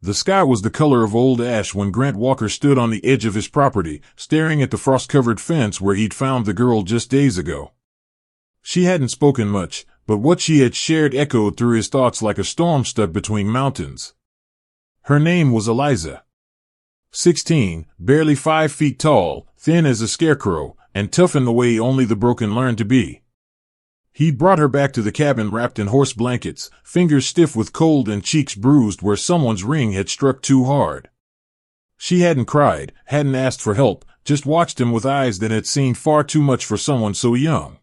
The sky was the color of old ash when Grant Walker stood on the edge of his property, staring at the frost-covered fence where he'd found the girl just days ago. She hadn't spoken much, but what she had shared echoed through his thoughts like a storm stuck between mountains. Her name was Eliza. 16, barely 5 feet tall, thin as a scarecrow, and tough in the way only the broken learn to be. He'd brought her back to the cabin wrapped in horse blankets, fingers stiff with cold and cheeks bruised where someone's ring had struck too hard. She hadn't cried, hadn't asked for help, just watched him with eyes that had seen far too much for someone so young.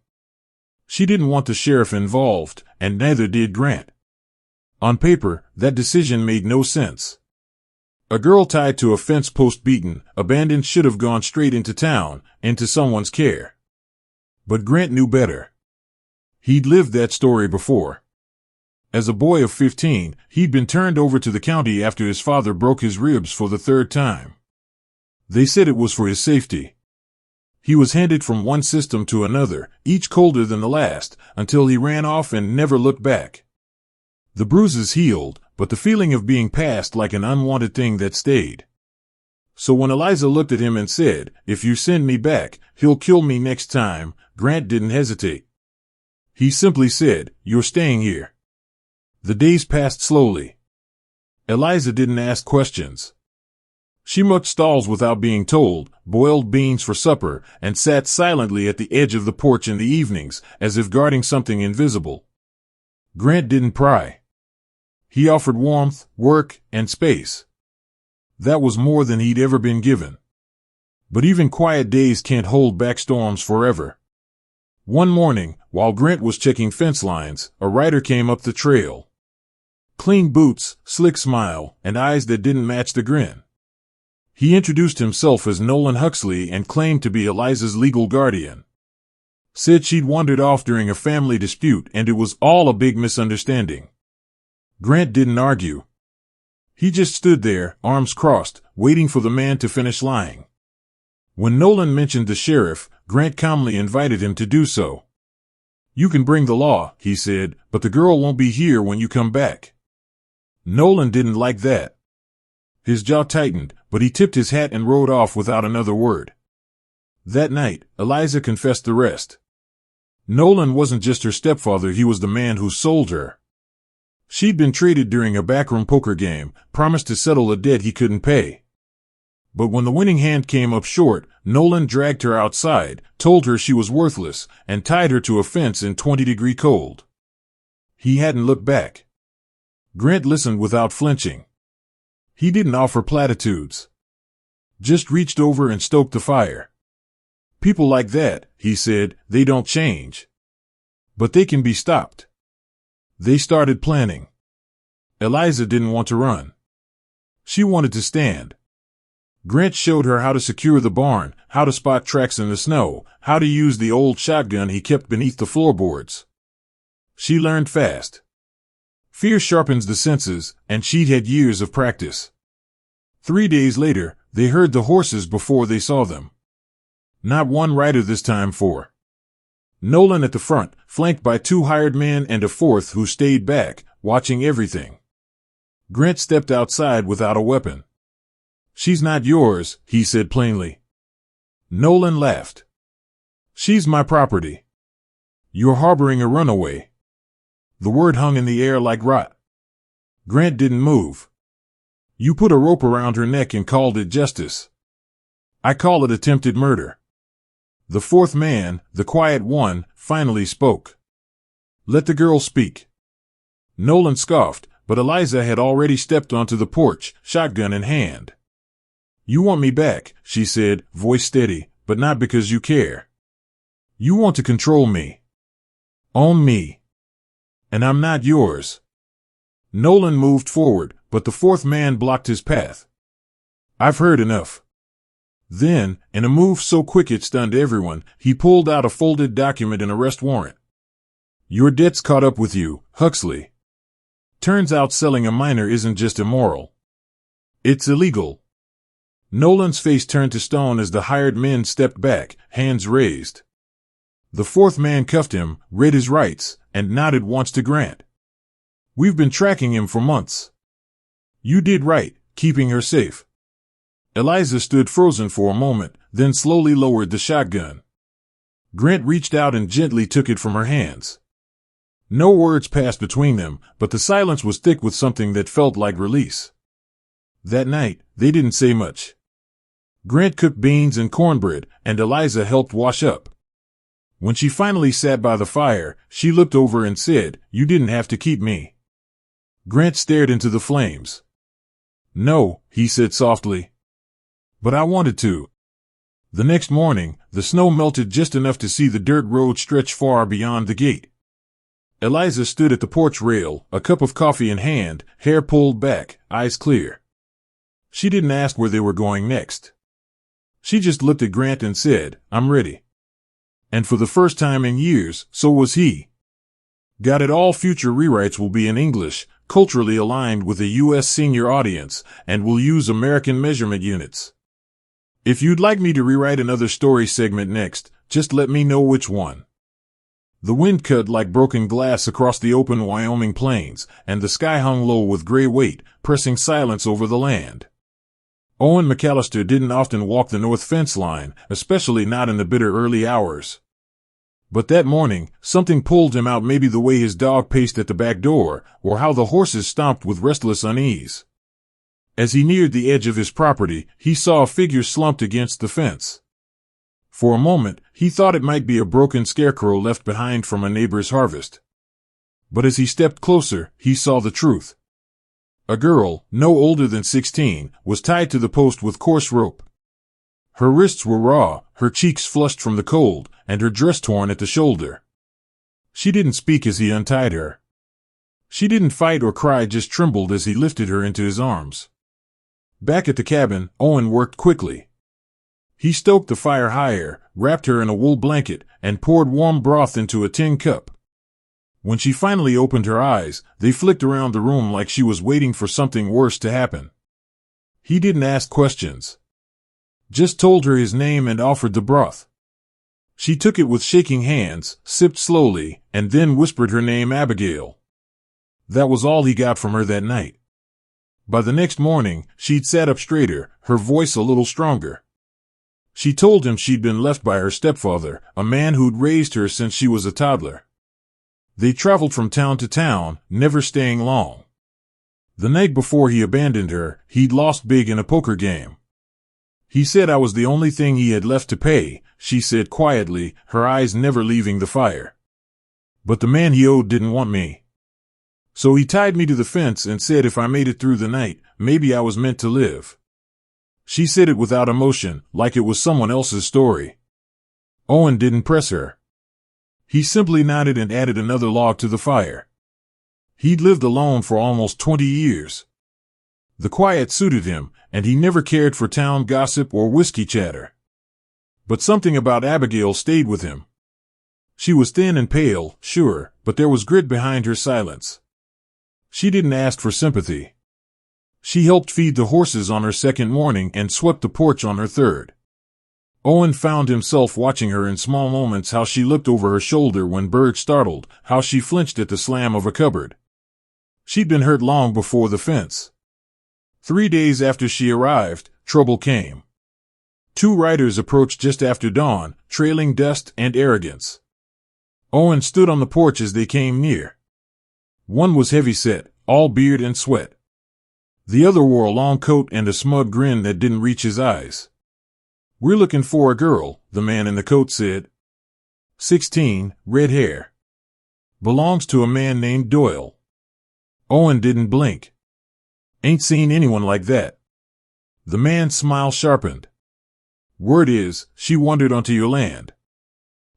She didn't want the sheriff involved, and neither did Grant. On paper, that decision made no sense. A girl tied to a fence post beaten, abandoned should have gone straight into town, into someone's care. But Grant knew better. He'd lived that story before. As a boy of 15, he'd been turned over to the county after his father broke his ribs for the 3rd time. They said it was for his safety. He was handed from one system to another, each colder than the last, until he ran off and never looked back. The bruises healed, but the feeling of being passed like an unwanted thing that stayed. So when Eliza looked at him and said, "If you send me back, he'll kill me next time," Grant didn't hesitate. He simply said, "You're staying here." The days passed slowly. Eliza didn't ask questions. She mucked stalls without being told, boiled beans for supper, and sat silently at the edge of the porch in the evenings, as if guarding something invisible. Grant didn't pry. He offered warmth, work, and space. That was more than he'd ever been given. But even quiet days can't hold back storms forever. One morning, while Grant was checking fence lines, a rider came up the trail. Clean boots, slick smile, and eyes that didn't match the grin. He introduced himself as Nolan Huxley and claimed to be Eliza's legal guardian. Said she'd wandered off during a family dispute and it was all a big misunderstanding. Grant didn't argue. He just stood there, arms crossed, waiting for the man to finish lying. When Nolan mentioned the sheriff, Grant calmly invited him to do so. "You can bring the law," he said, "but the girl won't be here when you come back." Nolan didn't like that. His jaw tightened, but he tipped his hat and rode off without another word. That night, Eliza confessed the rest. Nolan wasn't just her stepfather, he was the man who sold her. She'd been traded during a backroom poker game, promised to settle a debt he couldn't pay. But when the winning hand came up short, Nolan dragged her outside, told her she was worthless, and tied her to a fence in 20-degree cold. He hadn't looked back. Grant listened without flinching. He didn't offer platitudes. Just reached over and stoked the fire. "People like that," he said, "they don't change. But they can be stopped." They started planning. Eliza didn't want to run. She wanted to stand. Grant showed her how to secure the barn, how to spot tracks in the snow, how to use the old shotgun he kept beneath the floorboards. She learned fast. Fear sharpens the senses, and she'd had years of practice. 3 days later, they heard the horses before they saw them. Not one rider this time, 4. Nolan at the front, flanked by 2 hired men and a 4th who stayed back, watching everything. Grant stepped outside without a weapon. "She's not yours," he said plainly. Nolan laughed. "She's my property. You're harboring a runaway." The word hung in the air like rot. Grant didn't move. "You put a rope around her neck and called it justice. I call it attempted murder." The 4th man, the quiet one, finally spoke. "Let the girl speak." Nolan scoffed, but Eliza had already stepped onto the porch, shotgun in hand. "You want me back," she said, voice steady, "but not because you care. You want to control me. Own me. And I'm not yours." Nolan moved forward, but the 4th man blocked his path. "I've heard enough." Then, in a move so quick it stunned everyone, he pulled out a folded document and arrest warrant. "Your debt's caught up with you, Huxley. Turns out selling a minor isn't just immoral. It's illegal." Nolan's face turned to stone as the hired men stepped back, hands raised. The 4th man cuffed him, read his rights, and nodded once to Grant. "We've been tracking him for months. You did right, keeping her safe. Eliza stood frozen for a moment, then slowly lowered the shotgun. Grant reached out and gently took it from her hands. No words passed between them, but the silence was thick with something that felt like release. That night, they didn't say much. Grant cooked beans and cornbread, and Eliza helped wash up. When she finally sat by the fire, she looked over and said, "You didn't have to keep me." Grant stared into the flames. "No," he said softly. "But I wanted to." The next morning, the snow melted just enough to see the dirt road stretch far beyond the gate. Eliza stood at the porch rail, a cup of coffee in hand, hair pulled back, eyes clear. She didn't ask where they were going next. She just looked at Grant and said, "I'm ready." And for the first time in years, so was he. Got it, all future rewrites will be in English, culturally aligned with a U.S. senior audience, and will use American measurement units. If you'd like me to rewrite another story segment next, just let me know which one. The wind cut like broken glass across the open Wyoming plains, and the sky hung low with gray weight, pressing silence over the land. Owen McAllister didn't often walk the north fence line, especially not in the bitter early hours. But that morning, something pulled him out, maybe the way his dog paced at the back door, or how the horses stomped with restless unease. As he neared the edge of his property, he saw a figure slumped against the fence. For a moment, he thought it might be a broken scarecrow left behind from a neighbor's harvest. But as he stepped closer, he saw the truth. A girl, no older than 16, was tied to the post with coarse rope. Her wrists were raw, her cheeks flushed from the cold, and her dress torn at the shoulder. She didn't speak as he untied her. She didn't fight or cry, just trembled as he lifted her into his arms. Back at the cabin, Owen worked quickly. He stoked the fire higher, wrapped her in a wool blanket, and poured warm broth into a tin cup. When she finally opened her eyes, they flicked around the room like she was waiting for something worse to happen. He didn't ask questions. Just told her his name and offered the broth. She took it with shaking hands, sipped slowly, and then whispered her name, Abigail. That was all he got from her that night. By the next morning, she'd sat up straighter, her voice a little stronger. She told him she'd been left by her stepfather, a man who'd raised her since she was a toddler. They traveled from town to town, never staying long. The night before he abandoned her, he'd lost big in a poker game. He said I was the only thing he had left to pay, she said quietly, her eyes never leaving the fire. But the man he owed didn't want me. So he tied me to the fence and said if I made it through the night, maybe I was meant to live. She said it without emotion, like it was someone else's story. Owen didn't press her. He simply nodded and added another log to the fire. He'd lived alone for almost 20 years. The quiet suited him, and he never cared for town gossip or whiskey chatter. But something about Abigail stayed with him. She was thin and pale, sure, but there was grit behind her silence. She didn't ask for sympathy. She helped feed the horses on her second morning and swept the porch on her third. Owen found himself watching her in small moments, how she looked over her shoulder when Berg startled, how she flinched at the slam of a cupboard. She'd been hurt long before the fence. 3 days after she arrived, trouble came. 2 riders approached just after dawn, trailing dust and arrogance. Owen stood on the porch as they came near. One was heavy-set, all beard and sweat. The other wore a long coat and a smug grin that didn't reach his eyes. "We're looking for a girl," the man in the coat said. 16, red hair. "Belongs to a man named Doyle." Owen didn't blink. "Ain't seen anyone like that." The man's smile sharpened. "Word is, she wandered onto your land.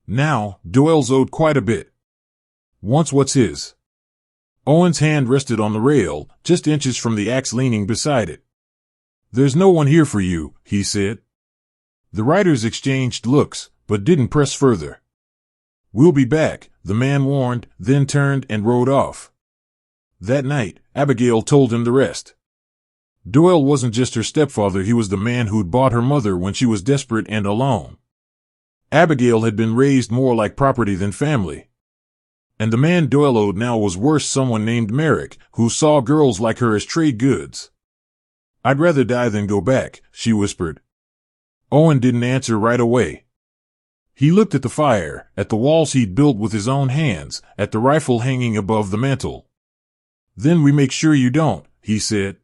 Now, Doyle's owed quite a bit. Wants what's his." Owen's hand rested on the rail, just inches from the axe leaning beside it. "There's no one here for you," he said. The riders exchanged looks, but didn't press further. "We'll be back," the man warned, then turned and rode off. That night, Abigail told him the rest. Doyle wasn't just her stepfather, he was the man who'd bought her mother when she was desperate and alone. Abigail had been raised more like property than family. And the man Doyle owed now was worse, someone named Merrick, who saw girls like her as trade goods. I'd rather die than go back, she whispered. Owen didn't answer right away. He looked at the fire, at the walls he'd built with his own hands, at the rifle hanging above the mantel. Then we make sure you don't, he said.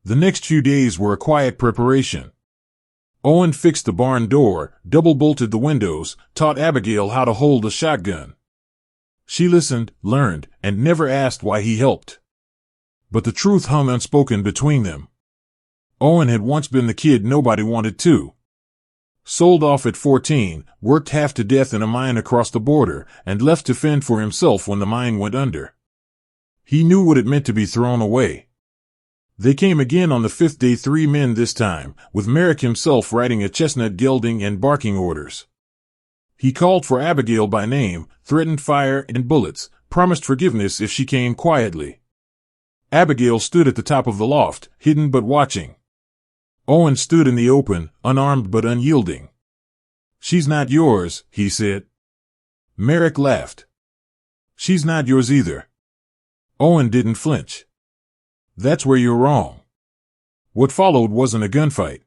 The next few days were a quiet preparation. Owen fixed the barn door, double-bolted the windows, taught Abigail how to hold a shotgun. She listened, learned, and never asked why he helped. But the truth hung unspoken between them. Owen had once been the kid nobody wanted to. Sold off at 14, worked half to death in a mine across the border, and left to fend for himself when the mine went under. He knew what it meant to be thrown away. They came again on the 5th day, 3 men this time, with Merrick himself writing a chestnut gelding and barking orders. He called for Abigail by name, threatened fire and bullets, promised forgiveness if she came quietly. Abigail stood at the top of the loft, hidden but watching. Owen stood in the open, unarmed but unyielding. She's not yours, he said. Merrick laughed. She's not yours either. Owen didn't flinch. That's where you're wrong. What followed wasn't a gunfight.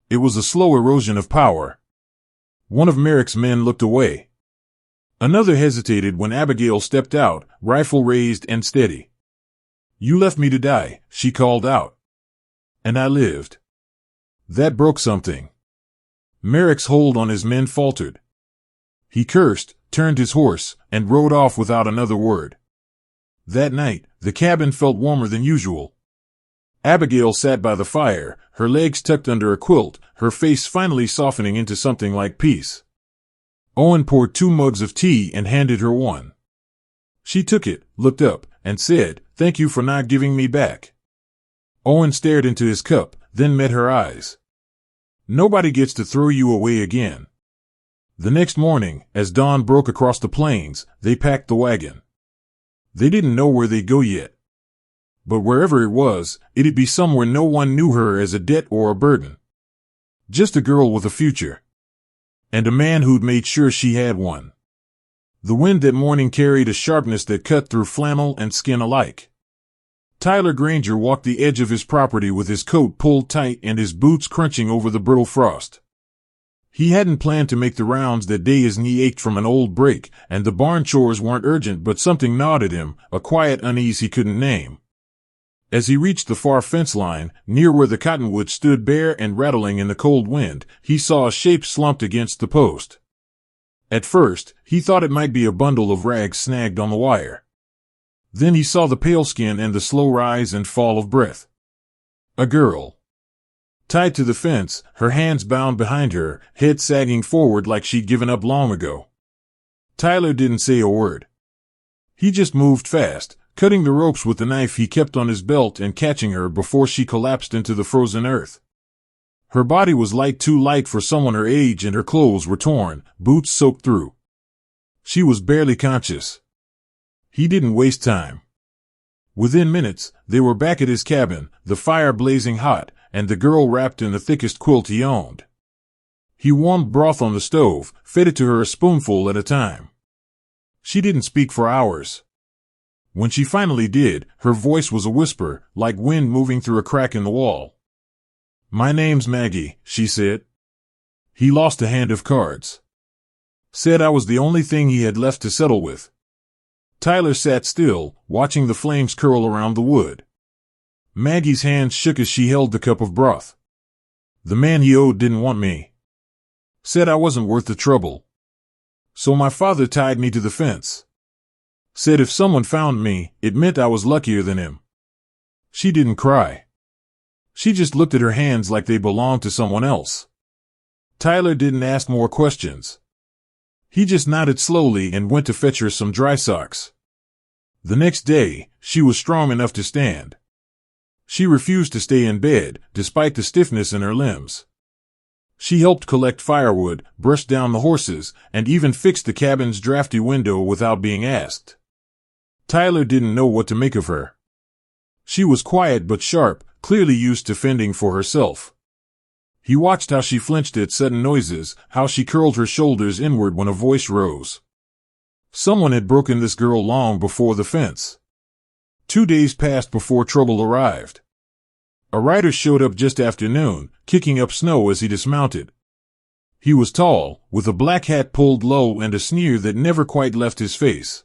It was a slow erosion of power. One of Merrick's men looked away. Another hesitated when Abigail stepped out, rifle raised and steady. You left me to die, she called out. And I lived. That broke something. Merrick's hold on his men faltered. He cursed, turned his horse, and rode off without another word. That night, the cabin felt warmer than usual. Abigail sat by the fire, her legs tucked under a quilt, her face finally softening into something like peace. Owen poured 2 mugs of tea and handed her one. She took it, looked up, and said, "Thank you for not giving me back." Owen stared into his cup, then met her eyes. Nobody gets to throw you away again. The next morning, as dawn broke across the plains, they packed the wagon. They didn't know where they'd go yet. But wherever it was, it'd be somewhere no one knew her as a debt or a burden. Just a girl with a future. And a man who'd made sure she had one. The wind that morning carried a sharpness that cut through flannel and skin alike. Tyler Granger walked the edge of his property with his coat pulled tight and his boots crunching over the brittle frost. He hadn't planned to make the rounds that day. His knee ached from an old break, and the barn chores weren't urgent, but something gnawed at him, a quiet unease he couldn't name. As he reached the far fence line, near where the cottonwood stood bare and rattling in the cold wind, he saw a shape slumped against the post. At first, he thought it might be a bundle of rags snagged on the wire. Then he saw the pale skin and the slow rise and fall of breath. A girl. Tied to the fence, her hands bound behind her, head sagging forward like she'd given up long ago. Tyler didn't say a word. He just moved fast, cutting the ropes with the knife he kept on his belt and catching her before she collapsed into the frozen earth. Her body was too light for someone her age, and her clothes were torn, boots soaked through. She was barely conscious. He didn't waste time. Within minutes, they were back at his cabin, the fire blazing hot, and the girl wrapped in the thickest quilt he owned. He warmed broth on the stove, fed it to her a spoonful at a time. She didn't speak for hours. When she finally did, her voice was a whisper, like wind moving through a crack in the wall. "My name's Maggie," she said. He lost a hand of cards. Said I was the only thing he had left to settle with. Tyler sat still, watching the flames curl around the wood. Maggie's hands shook as she held the cup of broth. "The man he owed didn't want me. Said I wasn't worth the trouble. So my father tied me to the fence. Said if someone found me, it meant I was luckier than him." She didn't cry. She just looked at her hands like they belonged to someone else. Tyler didn't ask more questions. He just nodded slowly and went to fetch her some dry socks. The next day, she was strong enough to stand. She refused to stay in bed, despite the stiffness in her limbs. She helped collect firewood, brushed down the horses, and even fixed the cabin's drafty window without being asked. Tyler didn't know what to make of her. She was quiet but sharp, clearly used to fending for herself. He watched how she flinched at sudden noises, how she curled her shoulders inward when a voice rose. Someone had broken this girl long before the fence. 2 days passed before trouble arrived. A rider showed up just after noon, kicking up snow as he dismounted. He was tall, with a black hat pulled low and a sneer that never quite left his face.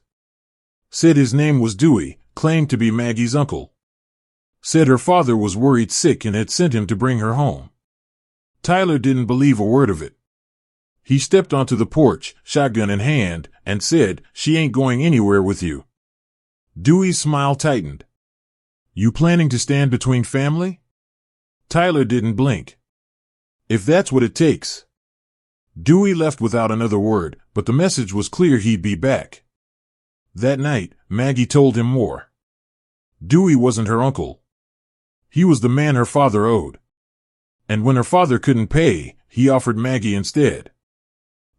Said his name was Dewey, claimed to be Maggie's uncle. Said her father was worried sick and had sent him to bring her home. Tyler didn't believe a word of it. He stepped onto the porch, shotgun in hand, and said, "She ain't going anywhere with you." Dewey's smile tightened. "You planning to stand between family?" Tyler didn't blink. "If that's what it takes." Dewey left without another word, but the message was clear he'd be back. That night, Maggie told him more. Dewey wasn't her uncle. He was the man her father owed. And when her father couldn't pay, he offered Maggie instead.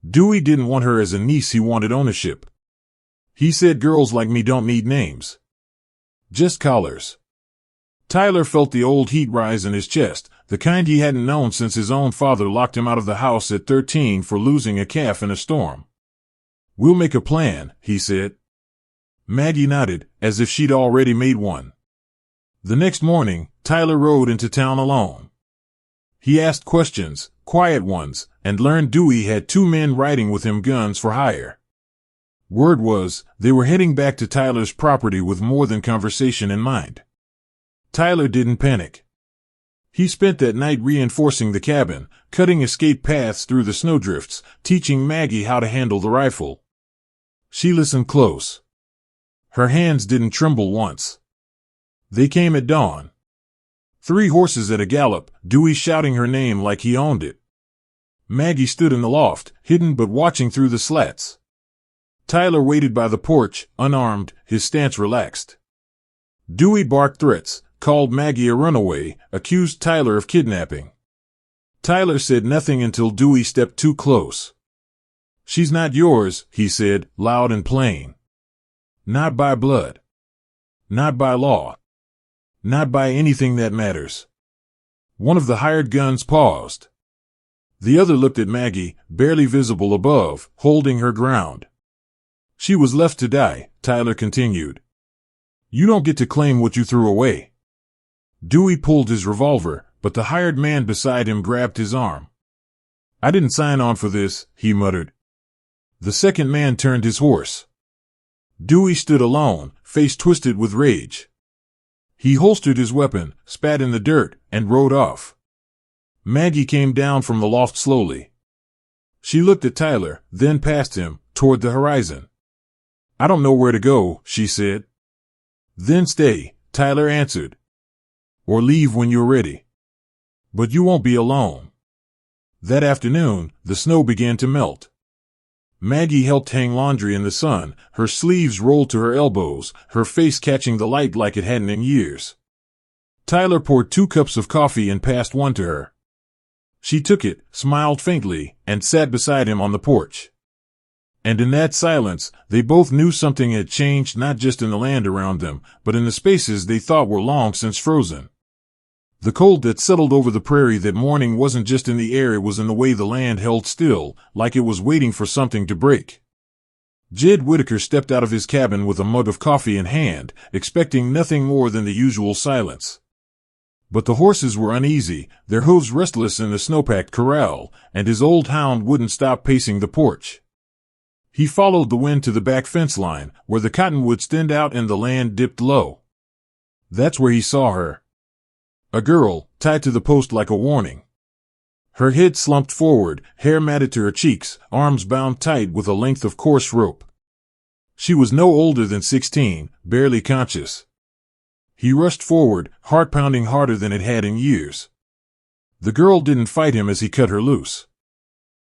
Dewey didn't want her as a niece, he wanted ownership. He said girls like me don't need names. Just collars. Tyler felt the old heat rise in his chest, the kind he hadn't known since his own father locked him out of the house at 13 for losing a calf in a storm. "We'll make a plan," he said. Maggie nodded, as if she'd already made one. The next morning, Tyler rode into town alone. He asked questions, quiet ones, and learned Dewey had 2 men riding with him, guns for hire. Word was, they were heading back to Tyler's property with more than conversation in mind. Tyler didn't panic. He spent that night reinforcing the cabin, cutting escape paths through the snowdrifts, teaching Maggie how to handle the rifle. She listened close. Her hands didn't tremble once. They came at dawn. 3 horses at a gallop, Dewey shouting her name like he owned it. Maggie stood in the loft, hidden but watching through the slats. Tyler waited by the porch, unarmed, his stance relaxed. Dewey barked threats, called Maggie a runaway, accused Tyler of kidnapping. Tyler said nothing until Dewey stepped too close. "She's not yours," he said, loud and plain. "Not by blood. Not by law. Not by anything that matters." One of the hired guns paused. The other looked at Maggie, barely visible above, holding her ground. "She was left to die," Tyler continued. "You don't get to claim what you threw away." Dewey pulled his revolver, but the hired man beside him grabbed his arm. "I didn't sign on for this," he muttered. The second man turned his horse. Dewey stood alone, face twisted with rage. He holstered his weapon, spat in the dirt, and rode off. Maggie came down from the loft slowly. She looked at Tyler, then past him, toward the horizon. "I don't know where to go," she said. "Then stay," Tyler answered. "Or leave when you're ready. But you won't be alone." That afternoon, the snow began to melt. Maggie helped hang laundry in the sun, her sleeves rolled to her elbows, her face catching the light like it hadn't in years. Tyler poured 2 cups of coffee and passed one to her. She took it, smiled faintly, and sat beside him on the porch. And in that silence, they both knew something had changed, not just in the land around them, but in the spaces they thought were long since frozen. The cold that settled over the prairie that morning wasn't just in the air, it was in the way the land held still, like it was waiting for something to break. Jed Whitaker stepped out of his cabin with a mug of coffee in hand, expecting nothing more than the usual silence. But the horses were uneasy, their hooves restless in the snowpacked corral, and his old hound wouldn't stop pacing the porch. He followed the wind to the back fence line, where the cottonwoods thinned out and the land dipped low. That's where he saw her. A girl, tied to the post like a warning. Her head slumped forward, hair matted to her cheeks, arms bound tight with a length of coarse rope. She was no older than 16, barely conscious. He rushed forward, heart pounding harder than it had in years. The girl didn't fight him as he cut her loose.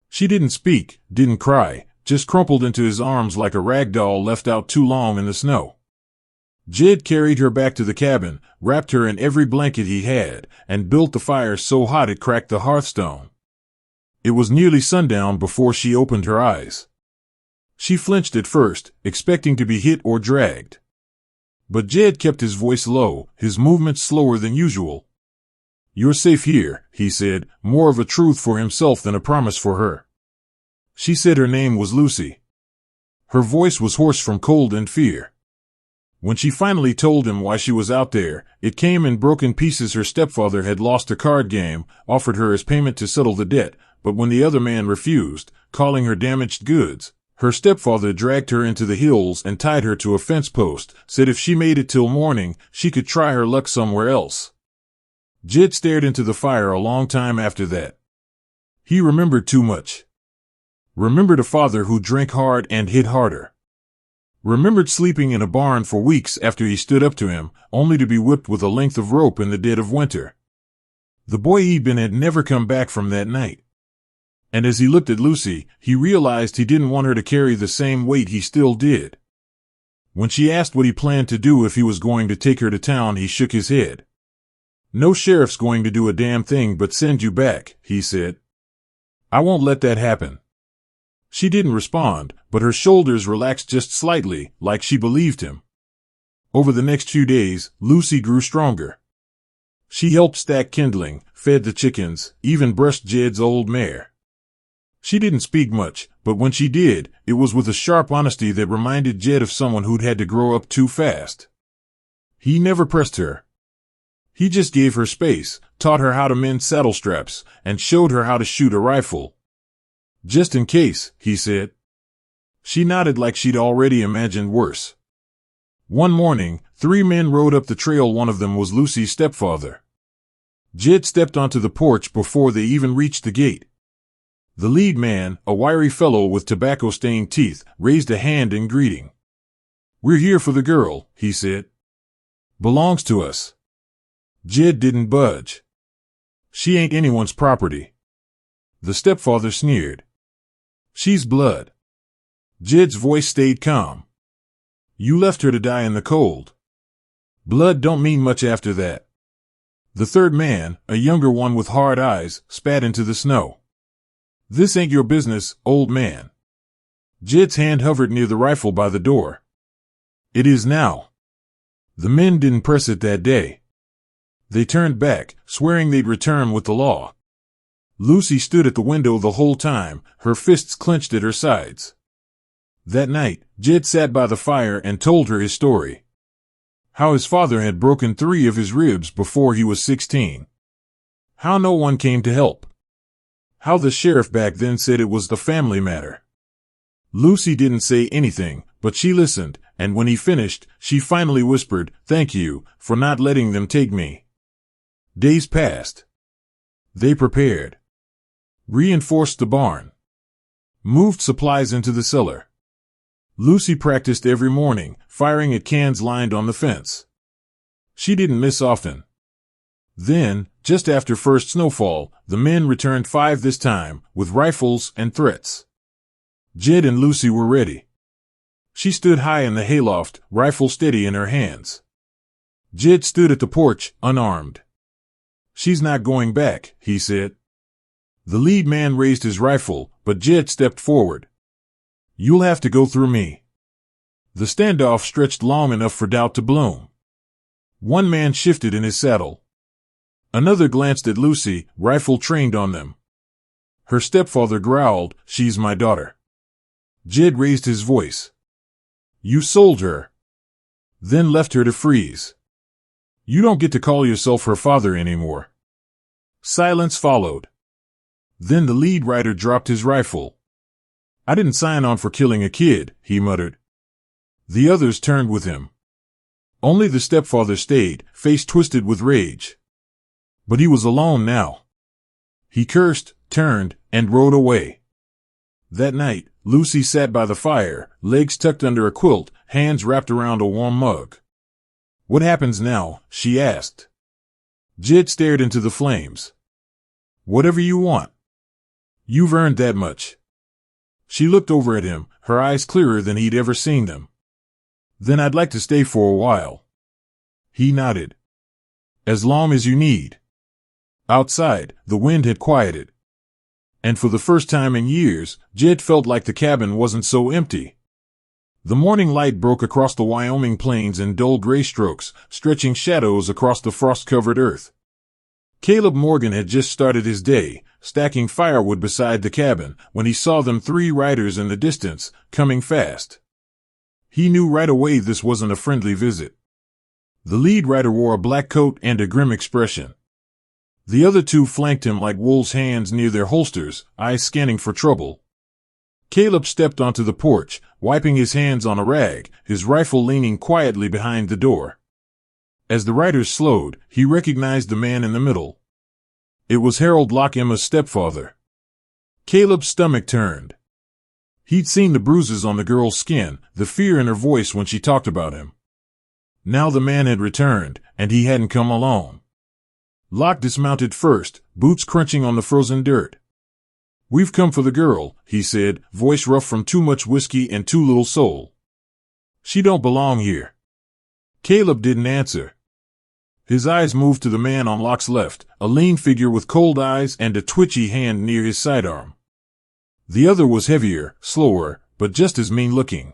She didn't speak, didn't cry, just crumpled into his arms like a rag doll left out too long in the snow. Jed carried her back to the cabin, wrapped her in every blanket he had, and built the fire so hot it cracked the hearthstone. It was nearly sundown before she opened her eyes. She flinched at first, expecting to be hit or dragged. But Jed kept his voice low, his movements slower than usual. "You're safe here," he said, more of a truth for himself than a promise for her. She said her name was Lucy. Her voice was hoarse from cold and fear. When she finally told him why she was out there, it came in broken pieces. Her stepfather had lost a card game, offered her as payment to settle the debt, but when the other man refused, calling her damaged goods, her stepfather dragged her into the hills and tied her to a fence post, said if she made it till morning, she could try her luck somewhere else. Jed stared into the fire a long time after that. He remembered too much. Remembered a father who drank hard and hit harder. Remembered sleeping in a barn for weeks after he stood up to him, only to be whipped with a length of rope in the dead of winter. The boy he'd been had never come back from that night. And as he looked at Lucy, he realized he didn't want her to carry the same weight he still did. When she asked what he planned to do if he was going to take her to town, he shook his head. "No sheriff's going to do a damn thing but send you back," he said. "I won't let that happen." She didn't respond, but her shoulders relaxed just slightly, like she believed him. Over the next few days, Lucy grew stronger. She helped stack kindling, fed the chickens, even brushed Jed's old mare. She didn't speak much, but when she did, it was with a sharp honesty that reminded Jed of someone who'd had to grow up too fast. He never pressed her. He just gave her space, taught her how to mend saddle straps, and showed her how to shoot a rifle. "Just in case," he said. She nodded like she'd already imagined worse. One morning, 3 men rode up the trail. One of them was Lucy's stepfather. Jed stepped onto the porch before they even reached the gate. The lead man, a wiry fellow with tobacco-stained teeth, raised a hand in greeting. "We're here for the girl," he said. "Belongs to us." Jed didn't budge. "She ain't anyone's property." The stepfather sneered. "She's blood." Jed's voice stayed calm. "You left her to die in the cold. Blood don't mean much after that." The third man, a younger one with hard eyes, spat into the snow. "This ain't your business, old man." Jed's hand hovered near the rifle by the door. "It is now." The men didn't press it that day. They turned back, swearing they'd return with the law. Lucy stood at the window the whole time, her fists clenched at her sides. That night, Jed sat by the fire and told her his story. How his father had broken 3 of his ribs before he was 16. How no one came to help. How the sheriff back then said it was the family matter. Lucy didn't say anything, but she listened, and when he finished, she finally whispered, "Thank you, for not letting them take me." Days passed. They prepared. Reinforced the barn. Moved supplies into the cellar. Lucy practiced every morning, firing at cans lined on the fence. She didn't miss often. Then, just after first snowfall, the men returned 5 this time, with rifles and threats. Jed and Lucy were ready. She stood high in the hayloft, rifle steady in her hands. Jed stood at the porch, unarmed. "She's not going back," he said. The lead man raised his rifle, but Jed stepped forward. "You'll have to go through me." The standoff stretched long enough for doubt to bloom. One man shifted in his saddle. Another glanced at Lucy, rifle trained on them. Her stepfather growled, "She's my daughter." Jed raised his voice. "You sold her. Then left her to freeze. You don't get to call yourself her father anymore." Silence followed. Then the lead rider dropped his rifle. "I didn't sign on for killing a kid," he muttered. The others turned with him. Only the stepfather stayed, face twisted with rage. But he was alone now. He cursed, turned, and rode away. That night, Lucy sat by the fire, legs tucked under a quilt, hands wrapped around a warm mug. "What happens now?" she asked. Jed stared into the flames. "Whatever you want. You've earned that much." She looked over at him, her eyes clearer than he'd ever seen them. "Then I'd like to stay for a while." He nodded. "As long as you need." Outside, the wind had quieted. And for the first time in years, Jed felt like the cabin wasn't so empty. The morning light broke across the Wyoming plains in dull gray strokes, stretching shadows across the frost-covered earth. Caleb Morgan had just started his day, stacking firewood beside the cabin, when he saw them 3 riders in the distance, coming fast. He knew right away this wasn't a friendly visit. The lead rider wore a black coat and a grim expression. The other two flanked him like wolves' hands near their holsters, eyes scanning for trouble. Caleb stepped onto the porch, wiping his hands on a rag, his rifle leaning quietly behind the door. As the riders slowed, he recognized the man in the middle. It was Harold Locke, Emma's stepfather. Caleb's stomach turned. He'd seen the bruises on the girl's skin, the fear in her voice when she talked about him. Now the man had returned, and he hadn't come alone. Locke dismounted first, boots crunching on the frozen dirt. "We've come for the girl," he said, voice rough from too much whiskey and too little soul. "She don't belong here." Caleb didn't answer. His eyes moved to the man on Locke's left, a lean figure with cold eyes and a twitchy hand near his sidearm. The other was heavier, slower, but just as mean-looking.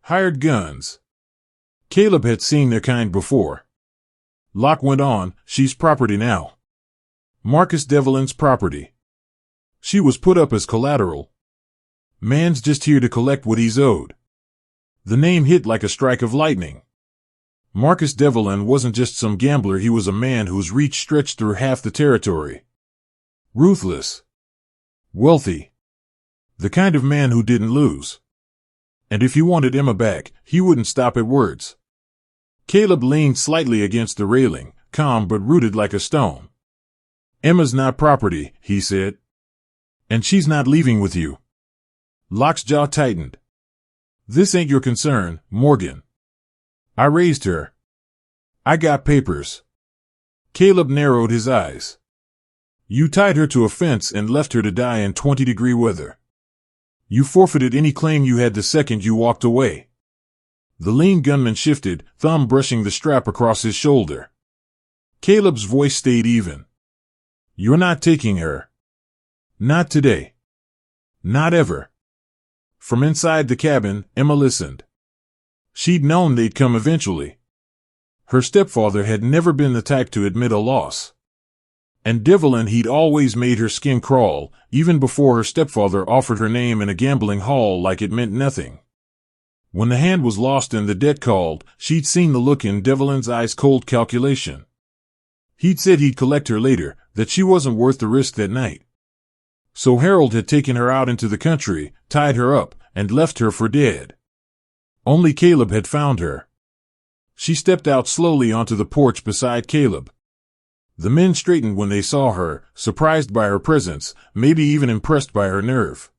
Hired guns. Caleb had seen their kind before. Locke went on, "She's property now. Marcus Devlin's property. She was put up as collateral. Man's just here to collect what he's owed." The name hit like a strike of lightning. Marcus Devlin wasn't just some gambler, he was a man whose reach stretched through half the territory. Ruthless. Wealthy. The kind of man who didn't lose. And if he wanted Emma back, he wouldn't stop at words. Caleb leaned slightly against the railing, calm but rooted like a stone. "Emma's not property," he said. "And she's not leaving with you." Locke's jaw tightened. "This ain't your concern, Morgan. I raised her. I got papers." Caleb narrowed his eyes. "You tied her to a fence and left her to die in 20-degree weather. You forfeited any claim you had the second you walked away." The lean gunman shifted, thumb brushing the strap across his shoulder. Caleb's voice stayed even. "You're not taking her. Not today. Not ever." From inside the cabin, Emma listened. She'd known they'd come eventually. Her stepfather had never been the type to admit a loss. And Devlin, he'd always made her skin crawl, even before her stepfather offered her name in a gambling hall like it meant nothing. When the hand was lost and the debt called, she'd seen the look in Devlin's eyes, cold calculation. He'd said he'd collect her later, that she wasn't worth the risk that night. So Harold had taken her out into the country, tied her up, and left her for dead. Only Caleb had found her. She stepped out slowly onto the porch beside Caleb. The men straightened when they saw her, surprised by her presence, maybe even impressed by her nerve.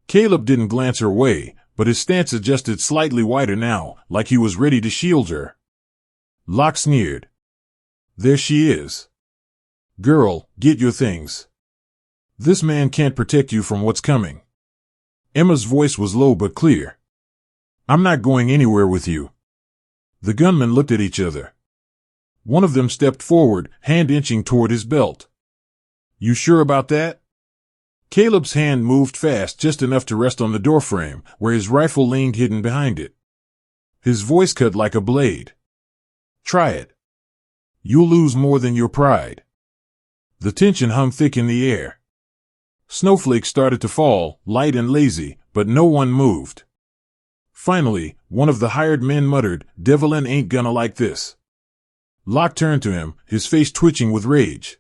Caleb didn't glance her way, but his stance adjusted slightly wider now, like he was ready to shield her. Locke sneered. "There she is. Girl, get your things. This man can't protect you from what's coming." Emma's voice was low but clear. "I'm not going anywhere with you." The gunmen looked at each other. One of them stepped forward, hand inching toward his belt. "You sure about that?" Caleb's hand moved fast, just enough to rest on the doorframe, where his rifle leaned hidden behind it. His voice cut like a blade. "Try it. You'll lose more than your pride." The tension hung thick in the air. Snowflakes started to fall, light and lazy, but no one moved. Finally, one of the hired men muttered, "Devlin ain't gonna like this." Locke turned to him, his face twitching with rage.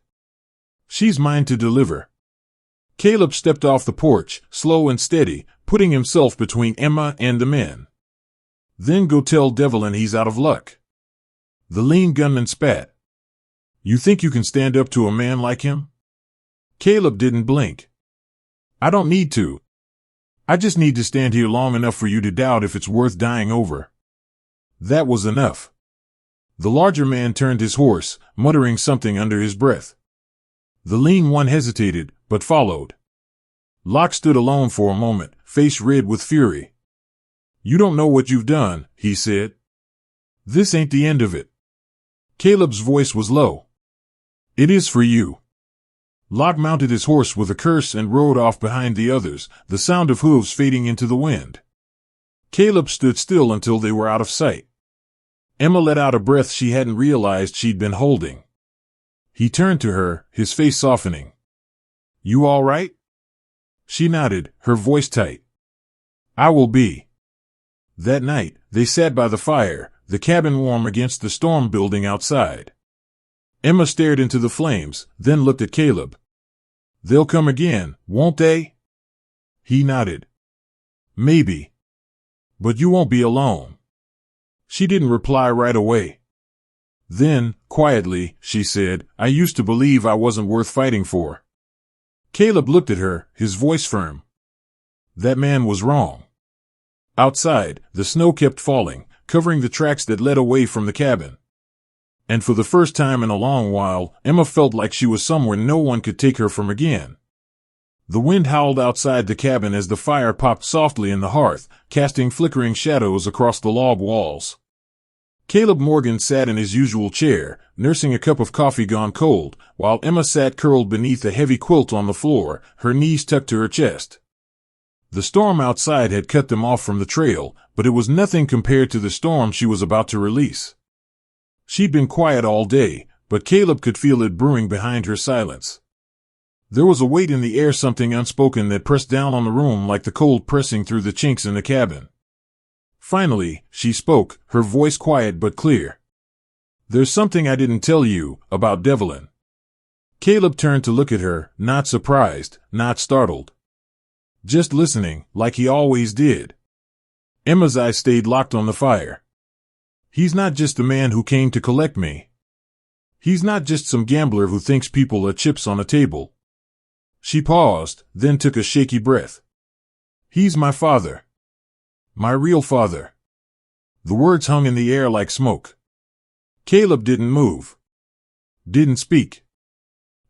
"She's mine to deliver." Caleb stepped off the porch, slow and steady, putting himself between Emma and the men. "Then go tell Devlin he's out of luck." The lean gunman spat. "You think you can stand up to a man like him?" Caleb didn't blink. "I don't need to. I just need to stand here long enough for you to doubt if it's worth dying over." That was enough. The larger man turned his horse, muttering something under his breath. The lean one hesitated, but followed. Locke stood alone for a moment, face red with fury. "You don't know what you've done," he said. "This ain't the end of it." Caleb's voice was low. "It is for you." Locke mounted his horse with a curse and rode off behind the others, the sound of hooves fading into the wind. Caleb stood still until they were out of sight. Emma let out a breath she hadn't realized she'd been holding. He turned to her, his face softening. "You all right?" She nodded, her voice tight. "I will be." That night, they sat by the fire, the cabin warm against the storm building outside. Emma stared into the flames, then looked at Caleb. "They'll come again, won't they?" He nodded. "Maybe. But you won't be alone." She didn't reply right away. Then, quietly, she said, "I used to believe I wasn't worth fighting for." Caleb looked at her, his voice firm. That man was wrong. Outside, the snow kept falling, covering the tracks that led away from the cabin. And for the first time in a long while, Emma felt like she was somewhere no one could take her from again. The wind howled outside the cabin as the fire popped softly in the hearth, casting flickering shadows across the log walls. Caleb Morgan sat in his usual chair, nursing a cup of coffee gone cold, while Emma sat curled beneath a heavy quilt on the floor, her knees tucked to her chest. The storm outside had cut them off from the trail, but it was nothing compared to the storm she was about to release. She'd been quiet all day, but Caleb could feel it brewing behind her silence. There was a weight in the air, something unspoken that pressed down on the room like the cold pressing through the chinks in the cabin. Finally, she spoke, her voice quiet but clear. "There's something I didn't tell you about Devlin." Caleb turned to look at her, not surprised, not startled. Just listening, like he always did. Emma's eyes stayed locked on the fire. "He's not just the man who came to collect me. He's not just some gambler who thinks people are chips on a table." She paused, then took a shaky breath. "He's my father. My real father." The words hung in the air like smoke. Caleb didn't move. Didn't speak.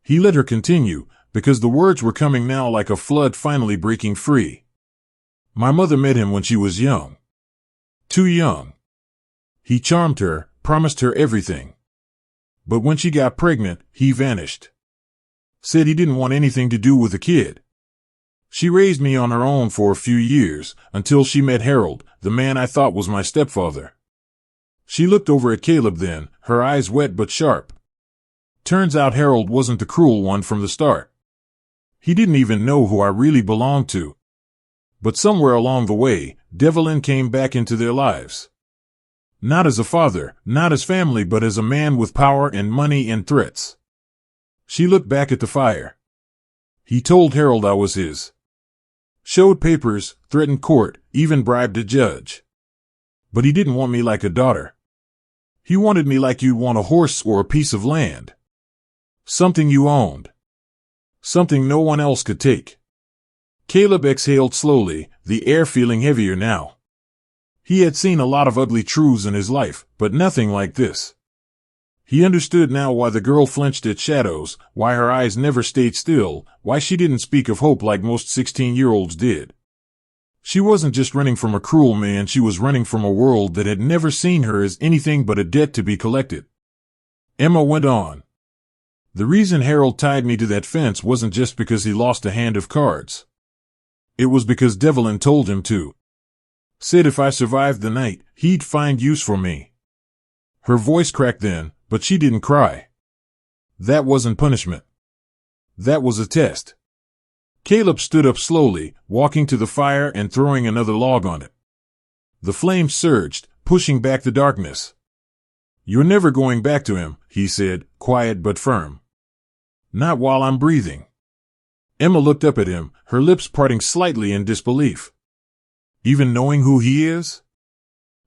He let her continue, because the words were coming now like a flood finally breaking free. "My mother met him when she was young. Too young. He charmed her, promised her everything. But when she got pregnant, he vanished. Said he didn't want anything to do with the kid. She raised me on her own for a few years, until she met Harold, the man I thought was my stepfather." She looked over at Caleb then, her eyes wet but sharp. "Turns out Harold wasn't the cruel one from the start. He didn't even know who I really belonged to. But somewhere along the way, Devlin came back into their lives. Not as a father, not as family, but as a man with power and money and threats." She looked back at the fire. "He told Harold I was his. Showed papers, threatened court, even bribed a judge. But he didn't want me like a daughter. He wanted me like you'd want a horse or a piece of land. Something you owned. Something no one else could take." Caleb exhaled slowly, the air feeling heavier now. He had seen a lot of ugly truths in his life, but nothing like this. He understood now why the girl flinched at shadows, why her eyes never stayed still, why she didn't speak of hope like most 16-year-olds did. She wasn't just running from a cruel man, she was running from a world that had never seen her as anything but a debt to be collected. Emma went on. "The reason Harold tied me to that fence wasn't just because he lost a hand of cards. It was because Devlin told him to. Said if I survived the night, he'd find use for me." Her voice cracked then, but she didn't cry. That wasn't punishment. That was a test. Caleb stood up slowly, walking to the fire and throwing another log on it. The flames surged, pushing back the darkness. "You're never going back to him," he said, quiet but firm. "Not while I'm breathing." Emma looked up at him, her lips parting slightly in disbelief. "Even knowing who he is?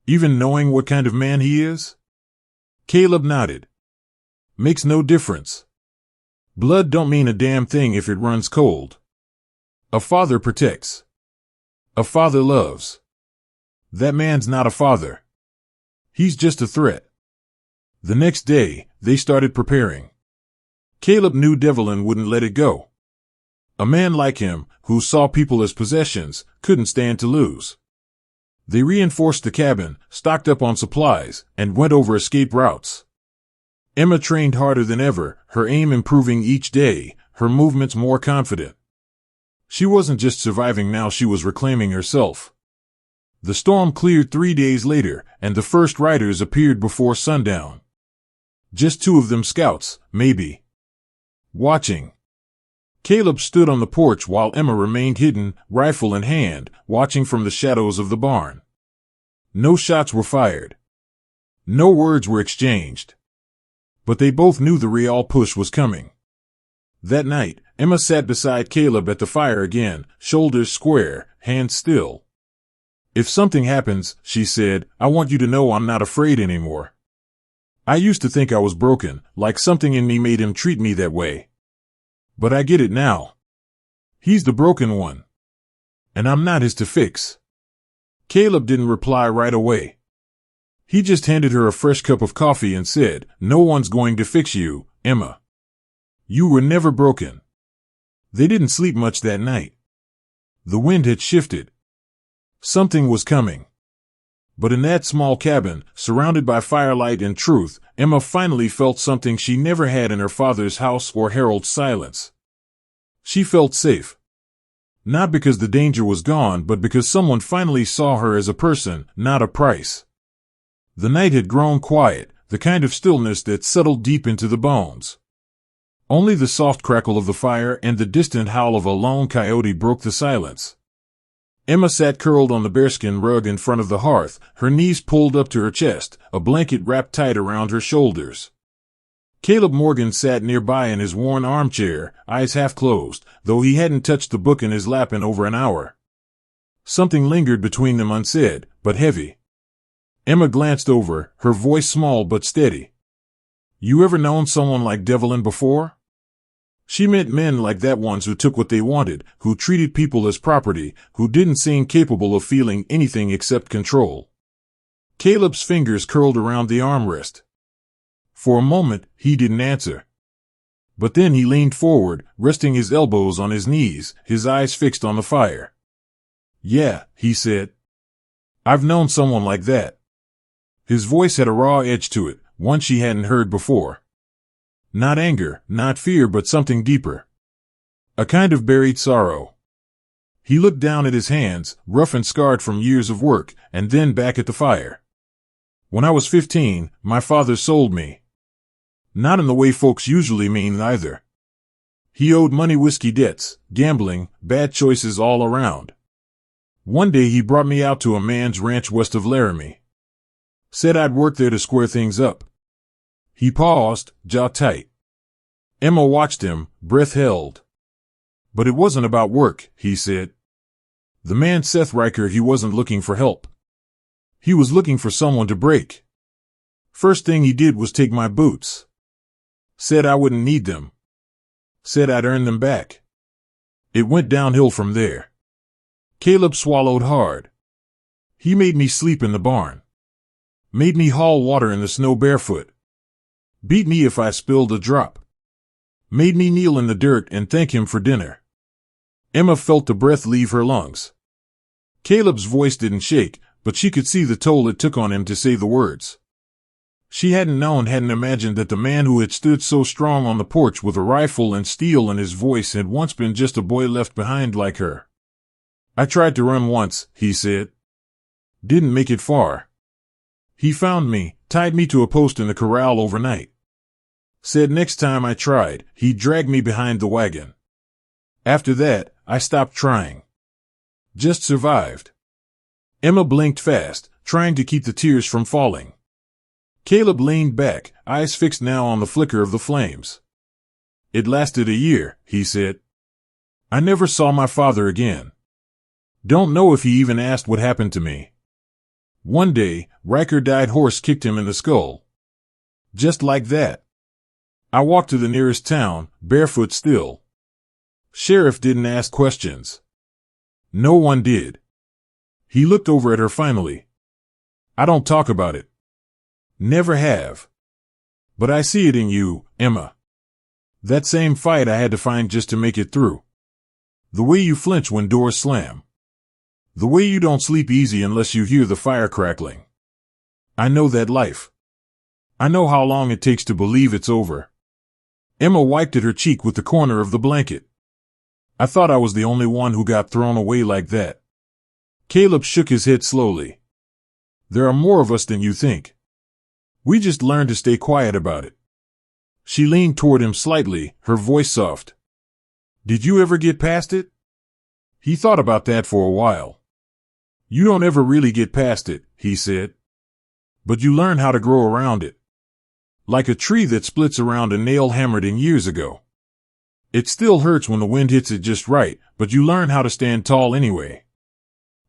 Even knowing what kind of man he is?" Caleb nodded. "Makes no difference. Blood don't mean a damn thing if it runs cold. A father protects. A father loves. That man's not a father. He's just a threat." The next day, they started preparing. Caleb knew Devlin wouldn't let it go. A man like him, who saw people as possessions, couldn't stand to lose. They reinforced the cabin, stocked up on supplies, and went over escape routes. Emma trained harder than ever, her aim improving each day, her movements more confident. She wasn't just surviving now, she was reclaiming herself. The storm cleared 3 days later, and the first riders appeared before sundown. Just 2 of them scouts, maybe. Watching. Caleb stood on the porch while Emma remained hidden, rifle in hand, watching from the shadows of the barn. No shots were fired. No words were exchanged. But they both knew the real push was coming. That night, Emma sat beside Caleb at the fire again, shoulders square, hands still. "If something happens," she said, "I want you to know I'm not afraid anymore. I used to think I was broken, like something in me made him treat me that way. But I get it now. He's the broken one. And I'm not his to fix." Caleb didn't reply right away. He just handed her a fresh cup of coffee and said, "No one's going to fix you, Emma. You were never broken." They didn't sleep much that night. The wind had shifted. Something was coming. But in that small cabin, surrounded by firelight and truth, Emma finally felt something she never had in her father's house or Harold's silence. She felt safe. Not because the danger was gone, but because someone finally saw her as a person, not a price. The night had grown quiet, the kind of stillness that settled deep into the bones. Only the soft crackle of the fire and the distant howl of a lone coyote broke the silence. Emma sat curled on the bearskin rug in front of the hearth, her knees pulled up to her chest, a blanket wrapped tight around her shoulders. Caleb Morgan sat nearby in his worn armchair, eyes half closed, though he hadn't touched the book in his lap in over an hour. Something lingered between them unsaid, but heavy. Emma glanced over, her voice small but steady. "You ever known someone like Devlin before?" She meant men like that, ones who took what they wanted, who treated people as property, who didn't seem capable of feeling anything except control. Caleb's fingers curled around the armrest. For a moment, he didn't answer. But then he leaned forward, resting his elbows on his knees, his eyes fixed on the fire. "Yeah," he said. "I've known someone like that." His voice had a raw edge to it, one she hadn't heard before. Not anger, not fear, but something deeper. A kind of buried sorrow. He looked down at his hands, rough and scarred from years of work, and then back at the fire. "When I was 15, my father sold me. Not in the way folks usually mean either. He owed money, whiskey debts, gambling, bad choices all around. One day he brought me out to a man's ranch west of Laramie. Said I'd work there to square things up." He paused, jaw tight. Emma watched him, breath held. "But it wasn't about work," he said. "The man Seth Riker, he wasn't looking for help. He was looking for someone to break. First thing he did was take my boots. Said I wouldn't need them. Said I'd earn them back. It went downhill from there." Caleb swallowed hard. "He made me sleep in the barn. Made me haul water in the snow barefoot. Beat me if I spilled a drop. Made me kneel in the dirt and thank him for dinner." Emma felt the breath leave her lungs. Caleb's voice didn't shake, but she could see the toll it took on him to say the words. She hadn't imagined that the man who had stood so strong on the porch with a rifle and steel in his voice had once been just a boy left behind like her. "I tried to run once," he said. "Didn't make it far. He found me, tied me to a post in the corral overnight. Said next time I tried, he'd drag me behind the wagon. After that, I stopped trying. Just survived." Emma blinked fast, trying to keep the tears from falling. Caleb leaned back, eyes fixed now on the flicker of the flames. "It lasted a year," he said. "I never saw my father again. Don't know if he even asked what happened to me. One day, Riker died, horse kicked him in the skull. Just like that. I walked to the nearest town, barefoot still. Sheriff didn't ask questions. No one did." He looked over at her finally. "I don't talk about it. Never have. But I see it in you, Emma. That same fight I had to find just to make it through. The way you flinch when doors slam. The way you don't sleep easy unless you hear the fire crackling. I know that life. I know how long it takes to believe it's over." Emma wiped at her cheek with the corner of the blanket. "I thought I was the only one who got thrown away like that." Caleb shook his head slowly. "There are more of us than you think. We just learn to stay quiet about it." She leaned toward him slightly, her voice soft. "Did you ever get past it?" He thought about that for a while. You don't ever really get past it, he said. But you learn how to grow around it. Like a tree that splits around a nail hammered in years ago. It still hurts when the wind hits it just right, but you learn how to stand tall anyway.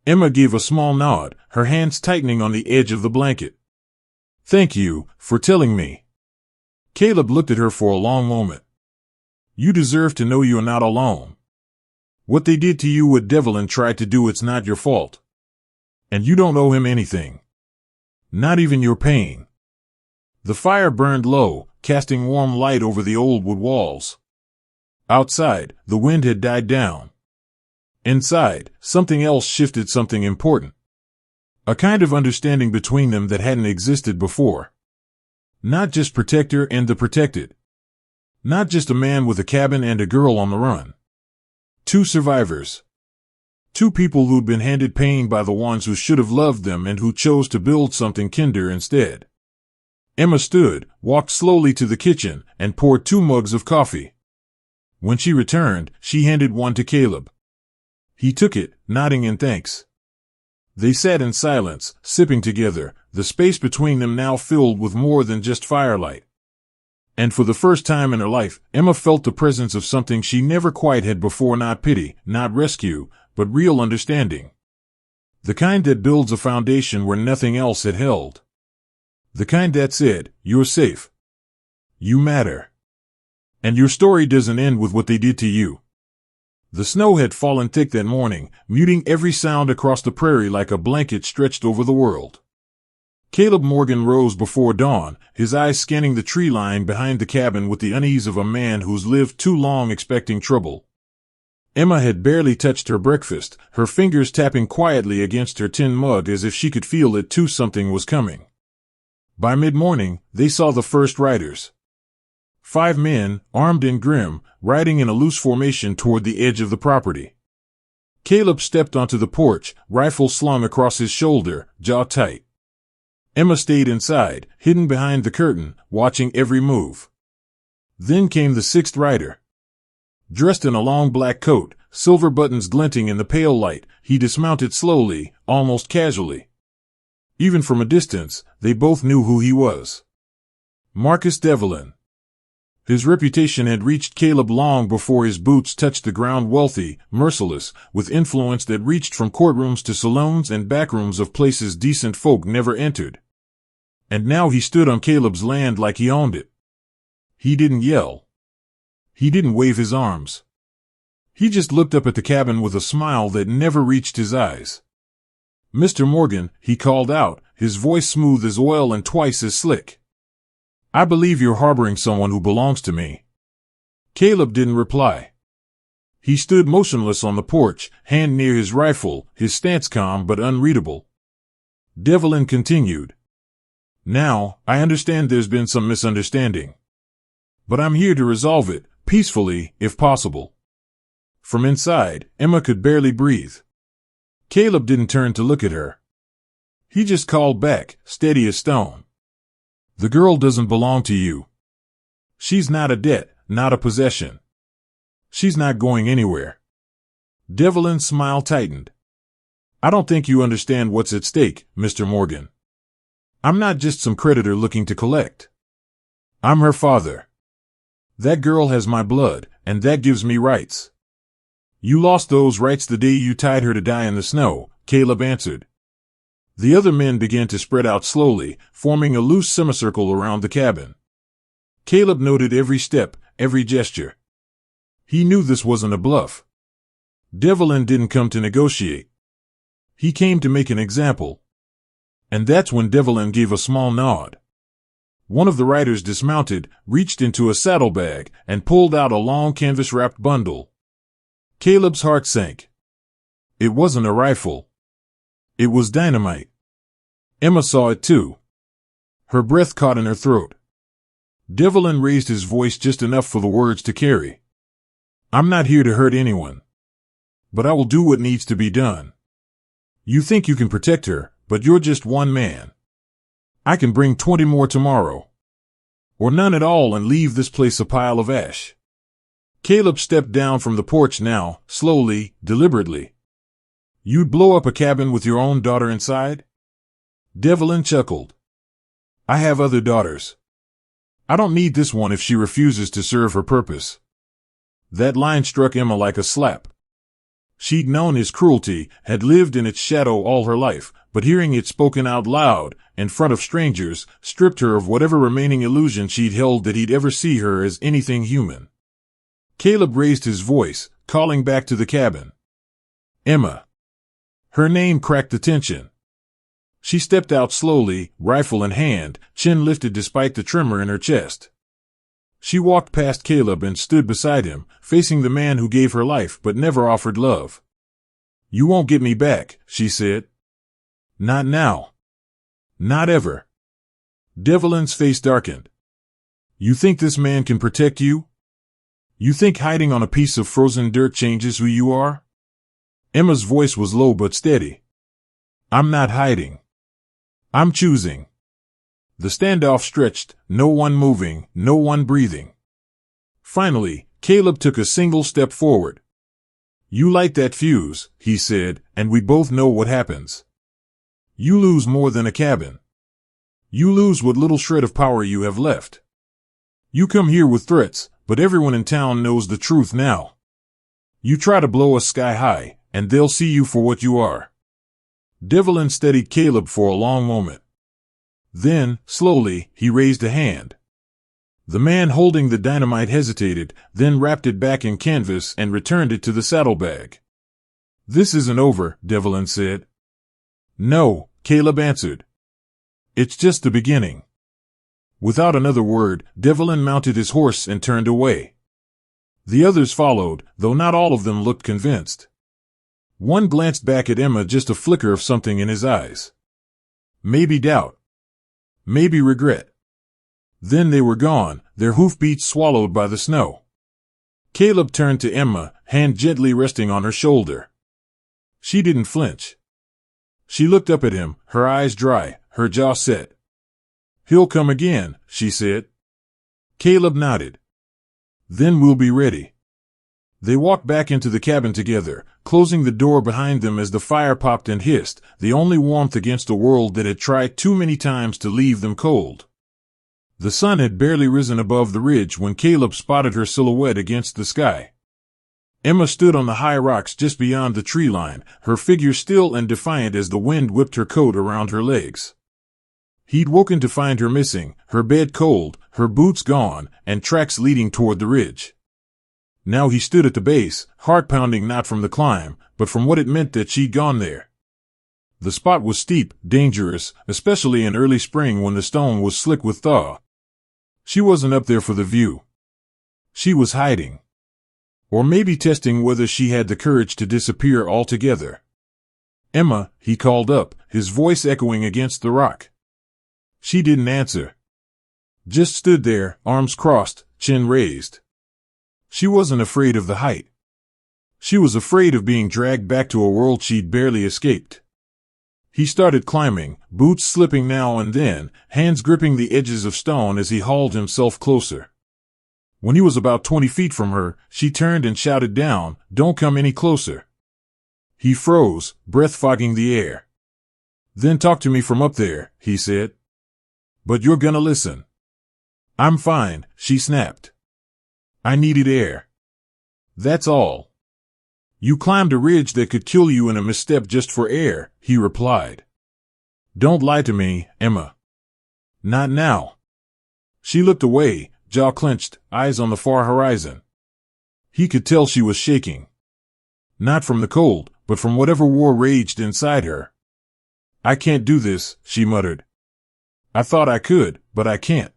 Emma gave a small nod, her hands tightening on the edge of the blanket. Thank you for telling me. Caleb looked at her for a long moment. You deserve to know you're not alone. What they did to you, what Devlin tried to do, it's not your fault. And you don't owe him anything. Not even your pain. The fire burned low, casting warm light over the old wood walls. Outside, the wind had died down. Inside, something else shifted, something important. A kind of understanding between them that hadn't existed before. Not just protector and the protected. Not just a man with a cabin and a girl on the run. Two survivors. Two people who'd been handed pain by the ones who should have loved them and who chose to build something kinder instead. Emma stood, walked slowly to the kitchen, and poured 2 mugs of coffee. When she returned, she handed one to Caleb. He took it, nodding in thanks. They sat in silence, sipping together, the space between them now filled with more than just firelight. And for the first time in her life, Emma felt the presence of something she never quite had before, not pity, not rescue, but real understanding. The kind that builds a foundation where nothing else had held. The kind that said, you're safe. You matter. And your story doesn't end with what they did to you. The snow had fallen thick that morning, muting every sound across the prairie like a blanket stretched over the world. Caleb Morgan rose before dawn, his eyes scanning the tree line behind the cabin with the unease of a man who's lived too long expecting trouble. Emma had barely touched her breakfast, her fingers tapping quietly against her tin mug as if she could feel it too. Something was coming. By mid-morning, they saw the first riders. 5 men, armed and grim, riding in a loose formation toward the edge of the property. Caleb stepped onto the porch, rifle slung across his shoulder, jaw tight. Emma stayed inside, hidden behind the curtain, watching every move. Then came the 6th rider. Dressed in a long black coat, silver buttons glinting in the pale light, he dismounted slowly, almost casually. Even from a distance, they both knew who he was. Marcus Devlin. His reputation had reached Caleb long before his boots touched the ground, wealthy, merciless, with influence that reached from courtrooms to saloons and backrooms of places decent folk never entered. And now he stood on Caleb's land like he owned it. He didn't yell. He didn't wave his arms. He just looked up at the cabin with a smile that never reached his eyes. Mr. Morgan, he called out, his voice smooth as oil and twice as slick. I believe you're harboring someone who belongs to me. Caleb didn't reply. He stood motionless on the porch, hand near his rifle, his stance calm but unreadable. Devlin continued. Now, I understand there's been some misunderstanding. But I'm here to resolve it, peacefully, if possible. From inside, Emma could barely breathe. Caleb didn't turn to look at her. He just called back, steady as stone. The girl doesn't belong to you. She's not a debt, not a possession. She's not going anywhere. Devlin's smile tightened. I don't think you understand what's at stake, Mr. Morgan. I'm not just some creditor looking to collect. I'm her father. That girl has my blood, and that gives me rights. You lost those rights the day you tied her to die in the snow, Caleb answered. The other men began to spread out slowly, forming a loose semicircle around the cabin. Caleb noted every step, every gesture. He knew this wasn't a bluff. Devlin didn't come to negotiate. He came to make an example. And that's when Devlin gave a small nod. One of the riders dismounted, reached into a saddlebag, and pulled out a long canvas-wrapped bundle. Caleb's heart sank. It wasn't a rifle. It was dynamite. Emma saw it too. Her breath caught in her throat. Devlin raised his voice just enough for the words to carry. I'm not here to hurt anyone. But I will do what needs to be done. You think you can protect her, but you're just one man. I can bring 20 more tomorrow. Or none at all and leave this place a pile of ash. Caleb stepped down from the porch now, slowly, deliberately. You'd blow up a cabin with your own daughter inside? Devlin chuckled. I have other daughters. I don't need this one if she refuses to serve her purpose. That line struck Emma like a slap. She'd known his cruelty, had lived in its shadow all her life, but hearing it spoken out loud, in front of strangers, stripped her of whatever remaining illusion she'd held that he'd ever see her as anything human. Caleb raised his voice, calling back to the cabin. Emma. Her name cracked the tension. She stepped out slowly, rifle in hand, chin lifted despite the tremor in her chest. She walked past Caleb and stood beside him, facing the man who gave her life but never offered love. You won't get me back, she said. Not now. Not ever. Devlin's face darkened. You think this man can protect you? You think hiding on a piece of frozen dirt changes who you are? Emma's voice was low but steady. I'm not hiding. I'm choosing. The standoff stretched, no one moving, no one breathing. Finally, Caleb took a single step forward. You light that fuse, he said, and we both know what happens. You lose more than a cabin. You lose what little shred of power you have left. You come here with threats, but everyone in town knows the truth now. You try to blow us sky high, and they'll see you for what you are. Devlin steadied Caleb for a long moment. Then, slowly, he raised a hand. The man holding the dynamite hesitated, then wrapped it back in canvas and returned it to the saddlebag. This isn't over, Devlin said. No, Caleb answered. It's just the beginning. Without another word, Devlin mounted his horse and turned away. The others followed, though not all of them looked convinced. One glanced back at Emma, just a flicker of something in his eyes. Maybe doubt. Maybe regret. Then they were gone, their hoofbeats swallowed by the snow. Caleb turned to Emma, hand gently resting on her shoulder. She didn't flinch. She looked up at him, her eyes dry, her jaw set. He'll come again, she said. Caleb nodded. Then we'll be ready. They walked back into the cabin together, closing the door behind them as the fire popped and hissed, the only warmth against a world that had tried too many times to leave them cold. The sun had barely risen above the ridge when Caleb spotted her silhouette against the sky. Emma stood on the high rocks just beyond the tree line, her figure still and defiant as the wind whipped her coat around her legs. He'd woken to find her missing, her bed cold, her boots gone, and tracks leading toward the ridge. Now he stood at the base, heart pounding not from the climb, but from what it meant that she'd gone there. The spot was steep, dangerous, especially in early spring when the stone was slick with thaw. She wasn't up there for the view. She was hiding. Or maybe testing whether she had the courage to disappear altogether. Emma, he called up, his voice echoing against the rock. She didn't answer. Just stood there, arms crossed, chin raised. She wasn't afraid of the height. She was afraid of being dragged back to a world she'd barely escaped. He started climbing, boots slipping now and then, hands gripping the edges of stone as he hauled himself closer. When he was about 20 feet from her, she turned and shouted down, "Don't come any closer." He froze, breath fogging the air. "Then talk to me from up there," he said. "But you're gonna listen." "I'm fine," she snapped. "I needed air. That's all." "You climbed a ridge that could kill you in a misstep just for air," he replied. "Don't lie to me, Emma." "Not now." She looked away, jaw clenched, eyes on the far horizon. He could tell she was shaking. Not from the cold, but from whatever war raged inside her. "I can't do this," she muttered. "I thought I could, but I can't.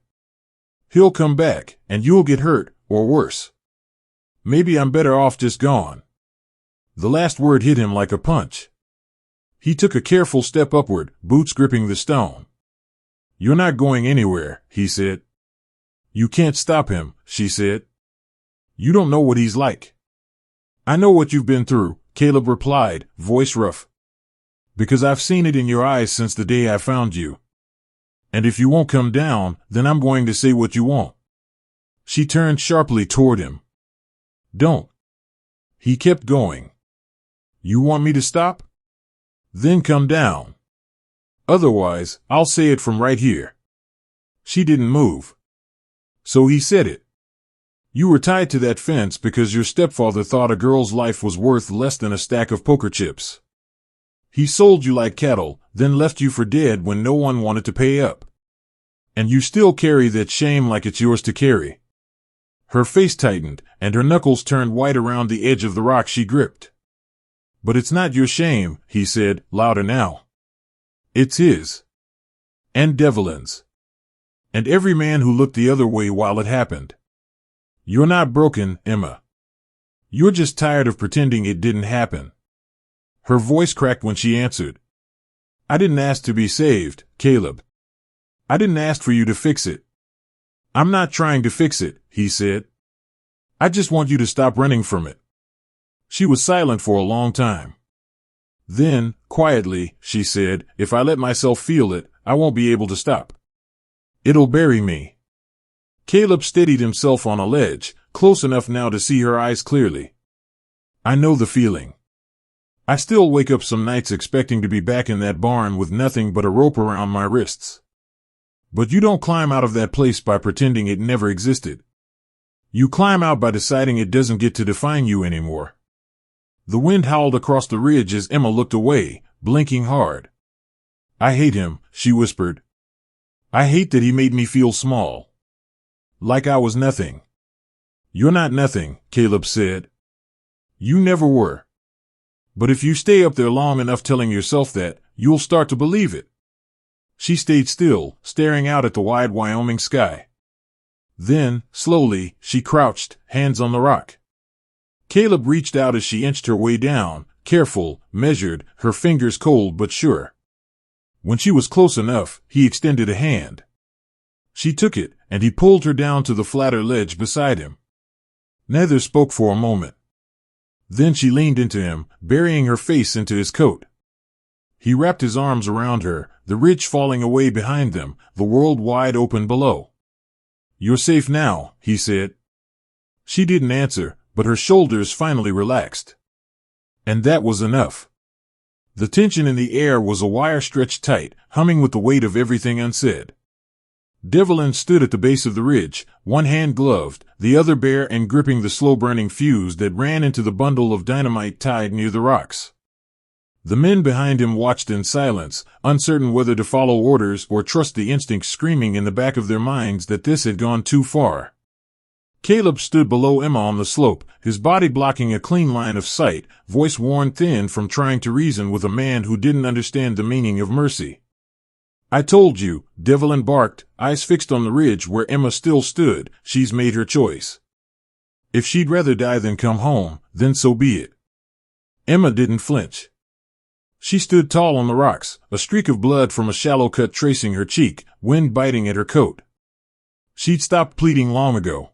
He'll come back, and you'll get hurt, or worse. Maybe I'm better off just gone." The last word hit him like a punch. He took a careful step upward, boots gripping the stone. "You're not going anywhere," he said. "You can't stop him," she said. "You don't know what he's like." "I know what you've been through," Caleb replied, voice rough. "Because I've seen it in your eyes since the day I found you. And if you won't come down, then I'm going to say what you won't." She turned sharply toward him. "Don't." He kept going. "You want me to stop?" Then come down. Otherwise, I'll say it from right here. She didn't move. So he said it. You were tied to that fence because your stepfather thought a girl's life was worth less than a stack of poker chips. He sold you like cattle, then left you for dead when no one wanted to pay up. And you still carry that shame like it's yours to carry. Her face tightened, and her knuckles turned white around the edge of the rock she gripped. But it's not your shame, he said, louder now. It's his. And Devlin's. And every man who looked the other way while it happened. You're not broken, Emma. You're just tired of pretending it didn't happen. Her voice cracked when she answered. I didn't ask to be saved, Caleb. I didn't ask for you to fix it. I'm not trying to fix it, he said. I just want you to stop running from it. She was silent for a long time. Then, quietly, she said, if I let myself feel it, I won't be able to stop. It'll bury me. Caleb steadied himself on a ledge, close enough now to see her eyes clearly. I know the feeling. I still wake up some nights expecting to be back in that barn with nothing but a rope around my wrists. But you don't climb out of that place by pretending it never existed. You climb out by deciding it doesn't get to define you anymore. The wind howled across the ridge as Emma looked away, blinking hard. I hate him, she whispered. I hate that he made me feel small. Like I was nothing. You're not nothing, Caleb said. You never were. But if you stay up there long enough telling yourself that, you'll start to believe it. She stayed still, staring out at the wide Wyoming sky. Then, slowly, she crouched, hands on the rock. Caleb reached out as she inched her way down, careful, measured, her fingers cold but sure. When she was close enough, he extended a hand. She took it, and he pulled her down to the flatter ledge beside him. Neither spoke for a moment. Then she leaned into him, burying her face into his coat. He wrapped his arms around her, the ridge falling away behind them, the world wide open below. You're safe now, he said. She didn't answer, but her shoulders finally relaxed. And that was enough. The tension in the air was a wire stretched tight, humming with the weight of everything unsaid. Devlin stood at the base of the ridge, one hand gloved, the other bare and gripping the slow-burning fuse that ran into the bundle of dynamite tied near the rocks. The men behind him watched in silence, uncertain whether to follow orders or trust the instinct screaming in the back of their minds that this had gone too far. Caleb stood below Emma on the slope, his body blocking a clean line of sight, voice worn thin from trying to reason with a man who didn't understand the meaning of mercy. I told you, Devlin barked, eyes fixed on the ridge where Emma still stood. She's made her choice. If she'd rather die than come home, then so be it. Emma didn't flinch. She stood tall on the rocks, a streak of blood from a shallow cut tracing her cheek, wind biting at her coat. She'd stopped pleading long ago.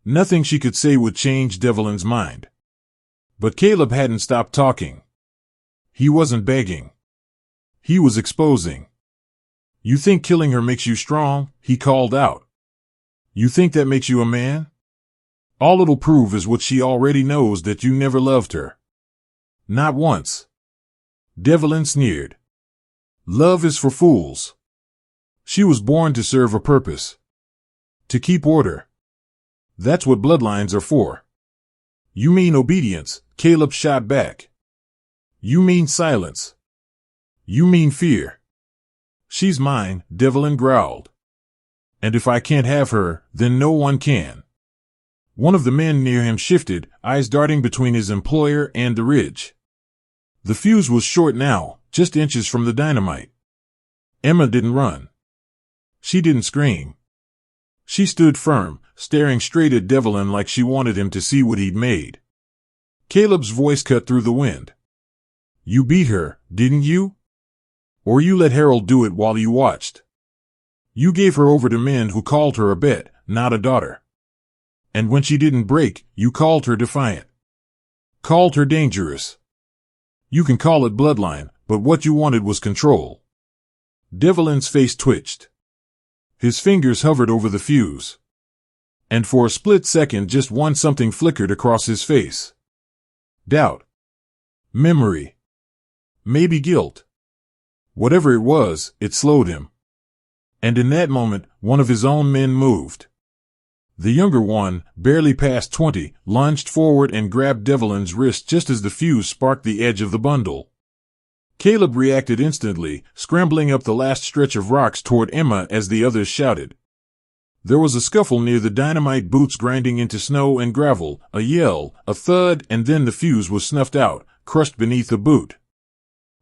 Nothing she could say would change Devlin's mind. But Caleb hadn't stopped talking. He wasn't begging. He was exposing. You think killing her makes you strong? He called out. You think that makes you a man? All it'll prove is what she already knows, that you never loved her. Not once. Devlin sneered. Love is for fools. She was born to serve a purpose. To keep order. That's what bloodlines are for. You mean obedience, Caleb shot back. You mean silence. You mean fear. She's mine, Devlin growled. And if I can't have her, then no one can. One of the men near him shifted, eyes darting between his employer and the ridge. The fuse was short now, just inches from the dynamite. Emma didn't run. She didn't scream. She stood firm, staring straight at Devlin like she wanted him to see what he'd made. Caleb's voice cut through the wind. You beat her, didn't you? Or you let Harold do it while you watched. You gave her over to men who called her a bet, not a daughter. And when she didn't break, you called her defiant. Called her dangerous. You can call it bloodline, but what you wanted was control. Devlin's face twitched. His fingers hovered over the fuse. And for a split second just one something flickered across his face. Doubt. Memory. maybe guilt. Whatever it was, it slowed him. And in that moment, one of his own men moved. The younger one, barely past 20, lunged forward and grabbed Devlin's wrist just as the fuse sparked the edge of the bundle. Caleb reacted instantly, scrambling up the last stretch of rocks toward Emma as the others shouted. There was a scuffle near the dynamite boots grinding into snow and gravel, a yell, a thud, and then the fuse was snuffed out, crushed beneath the boot.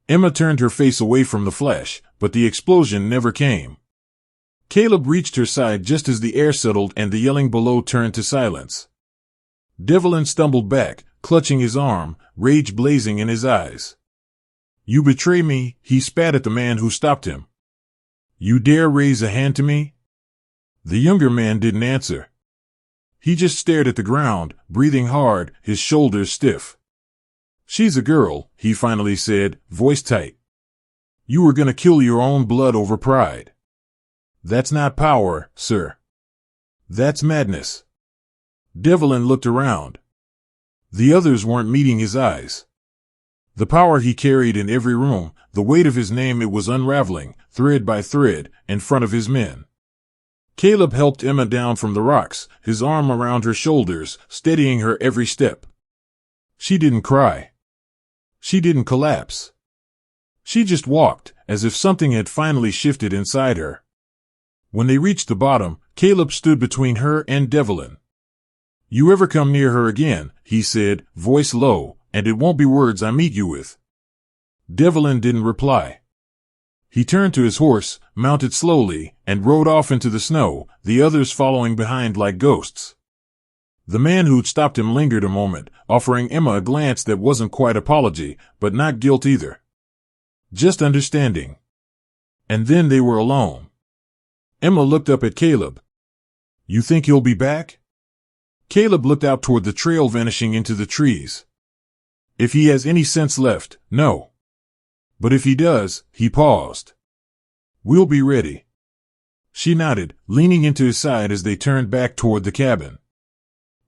Emma turned her face away from the flash, but the explosion never came. Caleb reached her side just as the air settled and the yelling below turned to silence. Devlin stumbled back, clutching his arm, rage blazing in his eyes. You betray me, he spat at the man who stopped him. You dare raise a hand to me? The younger man didn't answer. He just stared at the ground, breathing hard, his shoulders stiff. She's a girl, he finally said, voice tight. You were gonna kill your own blood over pride. That's not power, sir. That's madness. Devlin looked around. The others weren't meeting his eyes. The power he carried in every room, the weight of his name, it was unraveling, thread by thread, in front of his men. Caleb helped Emma down from the rocks, his arm around her shoulders, steadying her every step. She didn't cry. She didn't collapse. She just walked, as if something had finally shifted inside her. When they reached the bottom, Caleb stood between her and Devlin. You ever come near her again, he said, voice low, and it won't be words I meet you with. Devlin didn't reply. He turned to his horse, mounted slowly, and rode off into the snow, the others following behind like ghosts. The man who'd stopped him lingered a moment, offering Emma a glance that wasn't quite apology, but not guilt either. Just understanding. And then they were alone. Emma looked up at Caleb. You think he'll be back? Caleb looked out toward the trail vanishing into the trees. If he has any sense left, no. But if he does, he paused. We'll be ready. She nodded, leaning into his side as they turned back toward the cabin.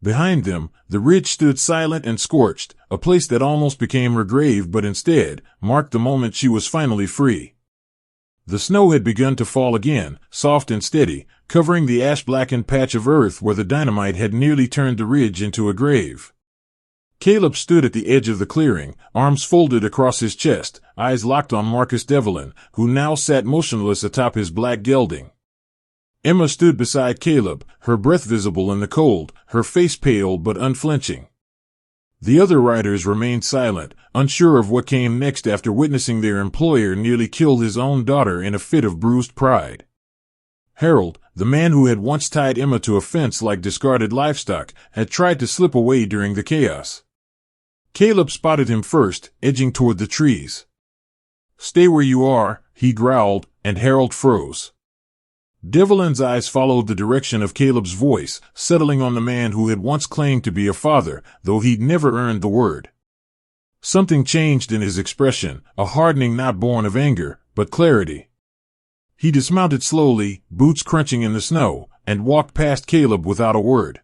Behind them, the ridge stood silent and scorched, a place that almost became her grave but instead marked the moment she was finally free. The snow had begun to fall again, soft and steady, covering the ash-blackened patch of earth where the dynamite had nearly turned the ridge into a grave. Caleb stood at the edge of the clearing, arms folded across his chest, eyes locked on Marcus Devlin, who now sat motionless atop his black gelding. Emma stood beside Caleb, her breath visible in the cold, her face pale but unflinching. The other riders remained silent, unsure of what came next after witnessing their employer nearly kill his own daughter in a fit of bruised pride. Harold, the man who had once tied Emma to a fence like discarded livestock, had tried to slip away during the chaos. Caleb spotted him first, edging toward the trees. Stay where you are, he growled, and Harold froze. Devlin's eyes followed the direction of Caleb's voice, settling on the man who had once claimed to be a father, though he'd never earned the word. Something changed in his expression, a hardening not born of anger, but clarity. He dismounted slowly, boots crunching in the snow, and walked past Caleb without a word.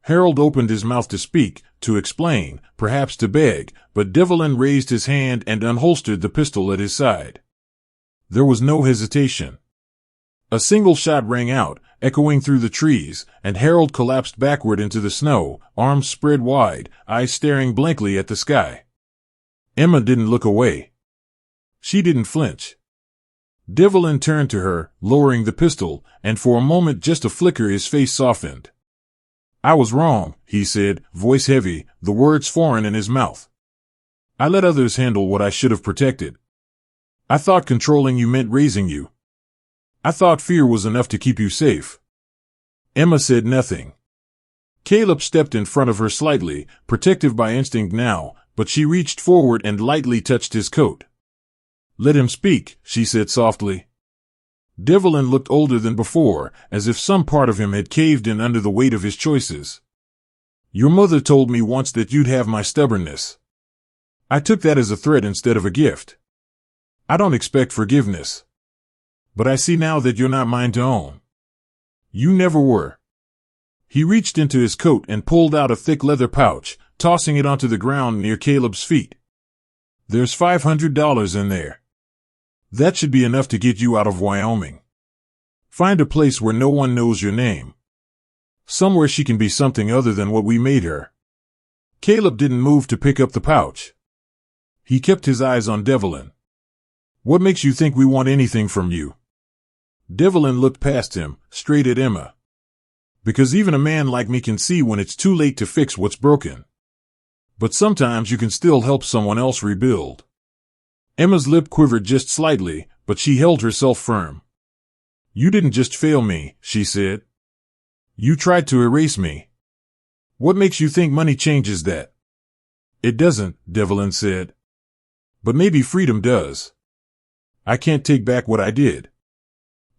Harold opened his mouth to speak, to explain, perhaps to beg, but Devlin raised his hand and unholstered the pistol at his side. There was no hesitation. A single shot rang out, echoing through the trees, and Harold collapsed backward into the snow, arms spread wide, eyes staring blankly at the sky. Emma didn't look away. She didn't flinch. Devlin turned to her, lowering the pistol, and for a moment just a flicker his face softened. I was wrong, he said, voice heavy, the words foreign in his mouth. I let others handle what I should have protected. I thought controlling you meant raising you. I thought fear was enough to keep you safe. Emma said nothing. Caleb stepped in front of her slightly, protective by instinct now, but she reached forward and lightly touched his coat. Let him speak, she said softly. Devlin looked older than before, as if some part of him had caved in under the weight of his choices. Your mother told me once that you'd have my stubbornness. I took that as a threat instead of a gift. I don't expect forgiveness. But I see now that you're not mine to own. You never were. He reached into his coat and pulled out a thick leather pouch, tossing it onto the ground near Caleb's feet. There's $500 in there. That should be enough to get you out of Wyoming. Find a place where no one knows your name. Somewhere she can be something other than what we made her." Caleb didn't move to pick up the pouch. He kept his eyes on Devlin. "What makes you think we want anything from you?" Devlin looked past him, straight at Emma. "Because even a man like me can see when it's too late to fix what's broken. But sometimes you can still help someone else rebuild." Emma's lip quivered just slightly, but she held herself firm. "You didn't just fail me," she said. "You tried to erase me. What makes you think money changes that?" "It doesn't," Devlin said. "But maybe freedom does. I can't take back what I did.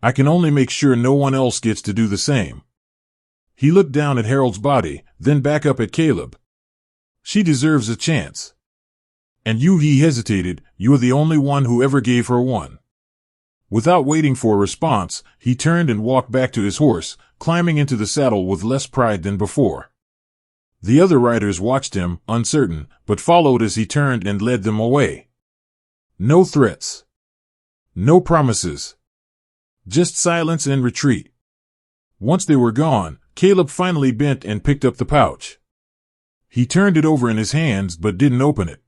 I can only make sure no one else gets to do the same." He looked down at Harold's body, then back up at Caleb. "She deserves a chance. And you," he hesitated, "you're the only one who ever gave her one." Without waiting for a response, he turned and walked back to his horse, climbing into the saddle with less pride than before. The other riders watched him, uncertain, but followed as he turned and led them away. No threats. No promises. Just silence and retreat. Once they were gone, Caleb finally bent and picked up the pouch. He turned it over in his hands but didn't open it.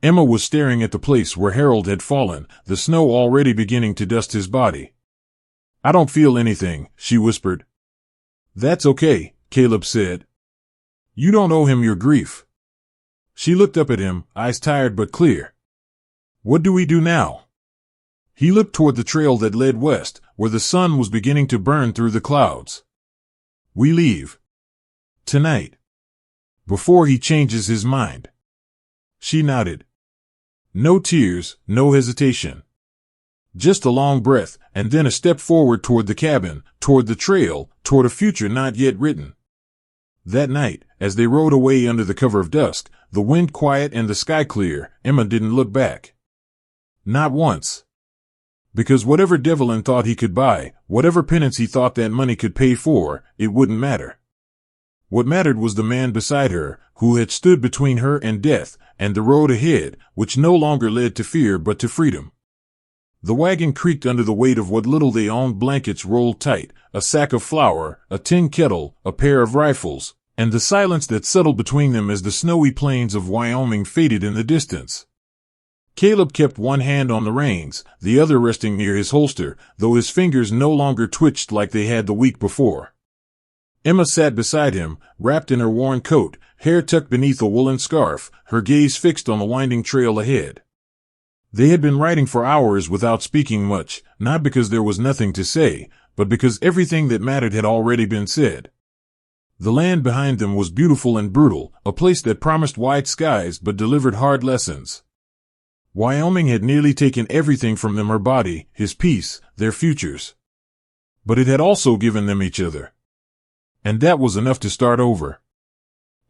Emma was staring at the place where Harold had fallen, the snow already beginning to dust his body. "I don't feel anything," she whispered. "That's okay," Caleb said. "You don't owe him your grief." She looked up at him, eyes tired but clear. "What do we do now?" He looked toward the trail that led west, where the sun was beginning to burn through the clouds. "We leave. Tonight. Before he changes his mind." She nodded. No tears, no hesitation. Just a long breath, and then a step forward toward the cabin, toward the trail, toward a future not yet written. That night, as they rode away under the cover of dusk, the wind quiet and the sky clear, Emma didn't look back. Not once. Because whatever Devlin thought he could buy, whatever penance he thought that money could pay for, it wouldn't matter. What mattered was the man beside her, who had stood between her and death, and the road ahead, which no longer led to fear but to freedom. The wagon creaked under the weight of what little they owned. Blankets rolled tight, a sack of flour, a tin kettle, a pair of rifles, and the silence that settled between them as the snowy plains of Wyoming faded in the distance. Caleb kept one hand on the reins, the other resting near his holster, though his fingers no longer twitched like they had the week before. Emma sat beside him, wrapped in her worn coat, hair tucked beneath a woolen scarf, her gaze fixed on the winding trail ahead. They had been riding for hours without speaking much, not because there was nothing to say, but because everything that mattered had already been said. The land behind them was beautiful and brutal, a place that promised wide skies but delivered hard lessons. Wyoming had nearly taken everything from them: her body, his peace, their futures. But it had also given them each other. And that was enough to start over.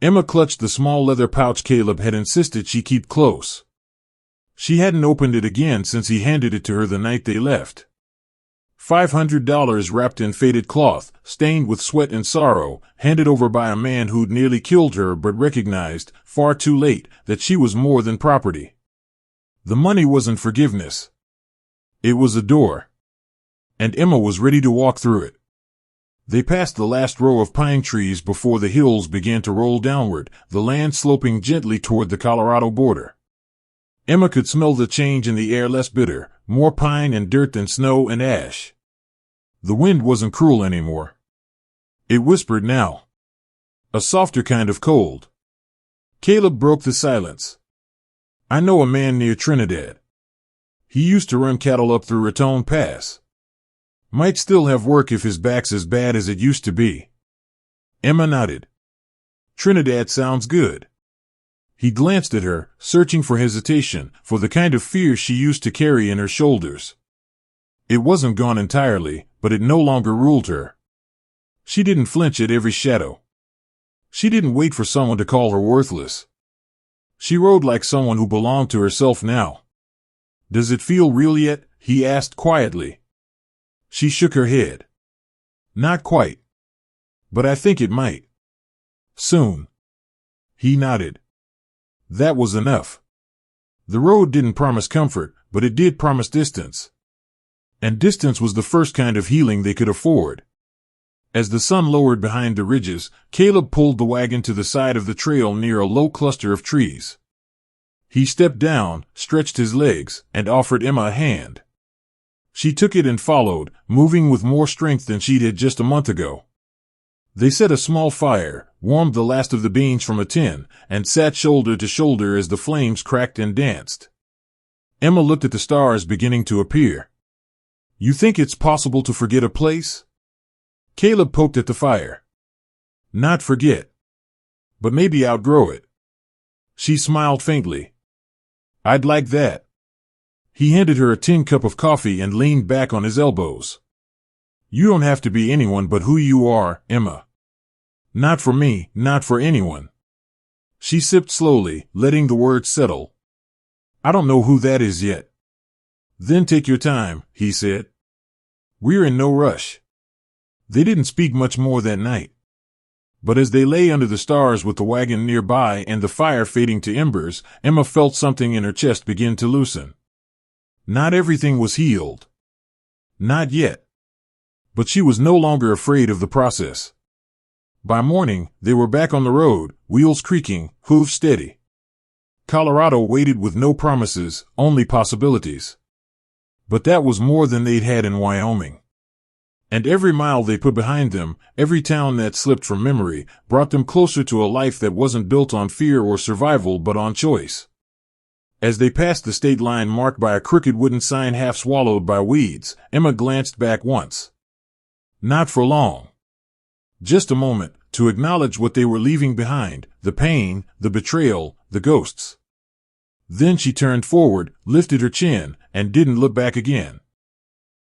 Emma clutched the small leather pouch Caleb had insisted she keep close. She hadn't opened it again since he handed it to her the night they left. $500 wrapped in faded cloth, stained with sweat and sorrow, handed over by a man who'd nearly killed her but recognized, far too late, that she was more than property. The money wasn't forgiveness. It was a door. And Emma was ready to walk through it. They passed the last row of pine trees before the hills began to roll downward, the land sloping gently toward the Colorado border. Emma could smell the change in the air, less bitter, more pine and dirt than snow and ash. The wind wasn't cruel anymore. It whispered now. A softer kind of cold. Caleb broke the silence. "I know a man near Trinidad. He used to run cattle up through Raton Pass. Might still have work if his back's as bad as it used to be." Emma nodded. "Trinidad sounds good." He glanced at her, searching for hesitation, for the kind of fear she used to carry in her shoulders. It wasn't gone entirely, but it no longer ruled her. She didn't flinch at every shadow. She didn't wait for someone to call her worthless. She rode like someone who belonged to herself now. "Does it feel real yet?" he asked quietly. She shook her head. "Not quite. But I think it might. Soon." He nodded. That was enough. The road didn't promise comfort, but it did promise distance. And distance was the first kind of healing they could afford. As the sun lowered behind the ridges, Caleb pulled the wagon to the side of the trail near a low cluster of trees. He stepped down, stretched his legs, and offered Emma a hand. She took it and followed, moving with more strength than she did just a month ago. They set a small fire, warmed the last of the beans from a tin, and sat shoulder to shoulder as the flames cracked and danced. Emma looked at the stars beginning to appear. "You think it's possible to forget a place?" Caleb poked at the fire. "Not forget. But maybe outgrow it." She smiled faintly. "I'd like that." He handed her a tin cup of coffee and leaned back on his elbows. "You don't have to be anyone but who you are, Emma. Not for me, not for anyone." She sipped slowly, letting the words settle. "I don't know who that is yet." "Then take your time," he said. "We're in no rush." They didn't speak much more that night. But as they lay under the stars with the wagon nearby and the fire fading to embers, Emma felt something in her chest begin to loosen. Not everything was healed. Not yet. But she was no longer afraid of the process. By morning, they were back on the road, wheels creaking, hooves steady. Colorado waited with no promises, only possibilities. But that was more than they'd had in Wyoming. And every mile they put behind them, every town that slipped from memory, brought them closer to a life that wasn't built on fear or survival but on choice. As they passed the state line marked by a crooked wooden sign half swallowed by weeds, Emma glanced back once. Not for long. Just a moment, to acknowledge what they were leaving behind, the pain, the betrayal, the ghosts. Then she turned forward, lifted her chin, and didn't look back again.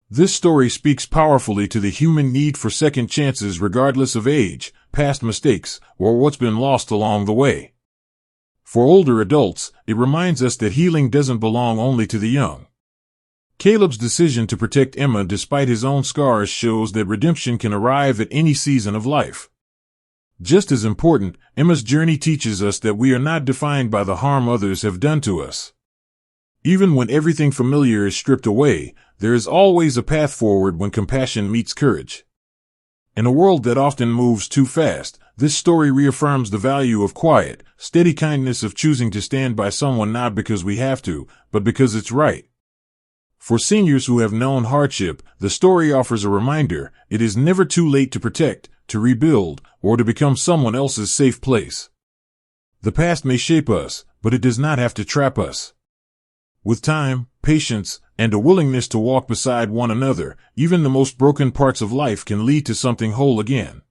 This story speaks powerfully to the human need for second chances regardless of age, past mistakes, or what's been lost along the way. For older adults, it reminds us that healing doesn't belong only to the young. Caleb's decision to protect Emma despite his own scars shows that redemption can arrive at any season of life. Just as important, Emma's journey teaches us that we are not defined by the harm others have done to us. Even when everything familiar is stripped away, there is always a path forward when compassion meets courage. In a world that often moves too fast, this story reaffirms the value of quiet, steady kindness, of choosing to stand by someone not because we have to, but because it's right. For seniors who have known hardship, the story offers a reminder: it is never too late to protect, to rebuild, or to become someone else's safe place. The past may shape us, but it does not have to trap us. With time, patience, and a willingness to walk beside one another, even the most broken parts of life can lead to something whole again.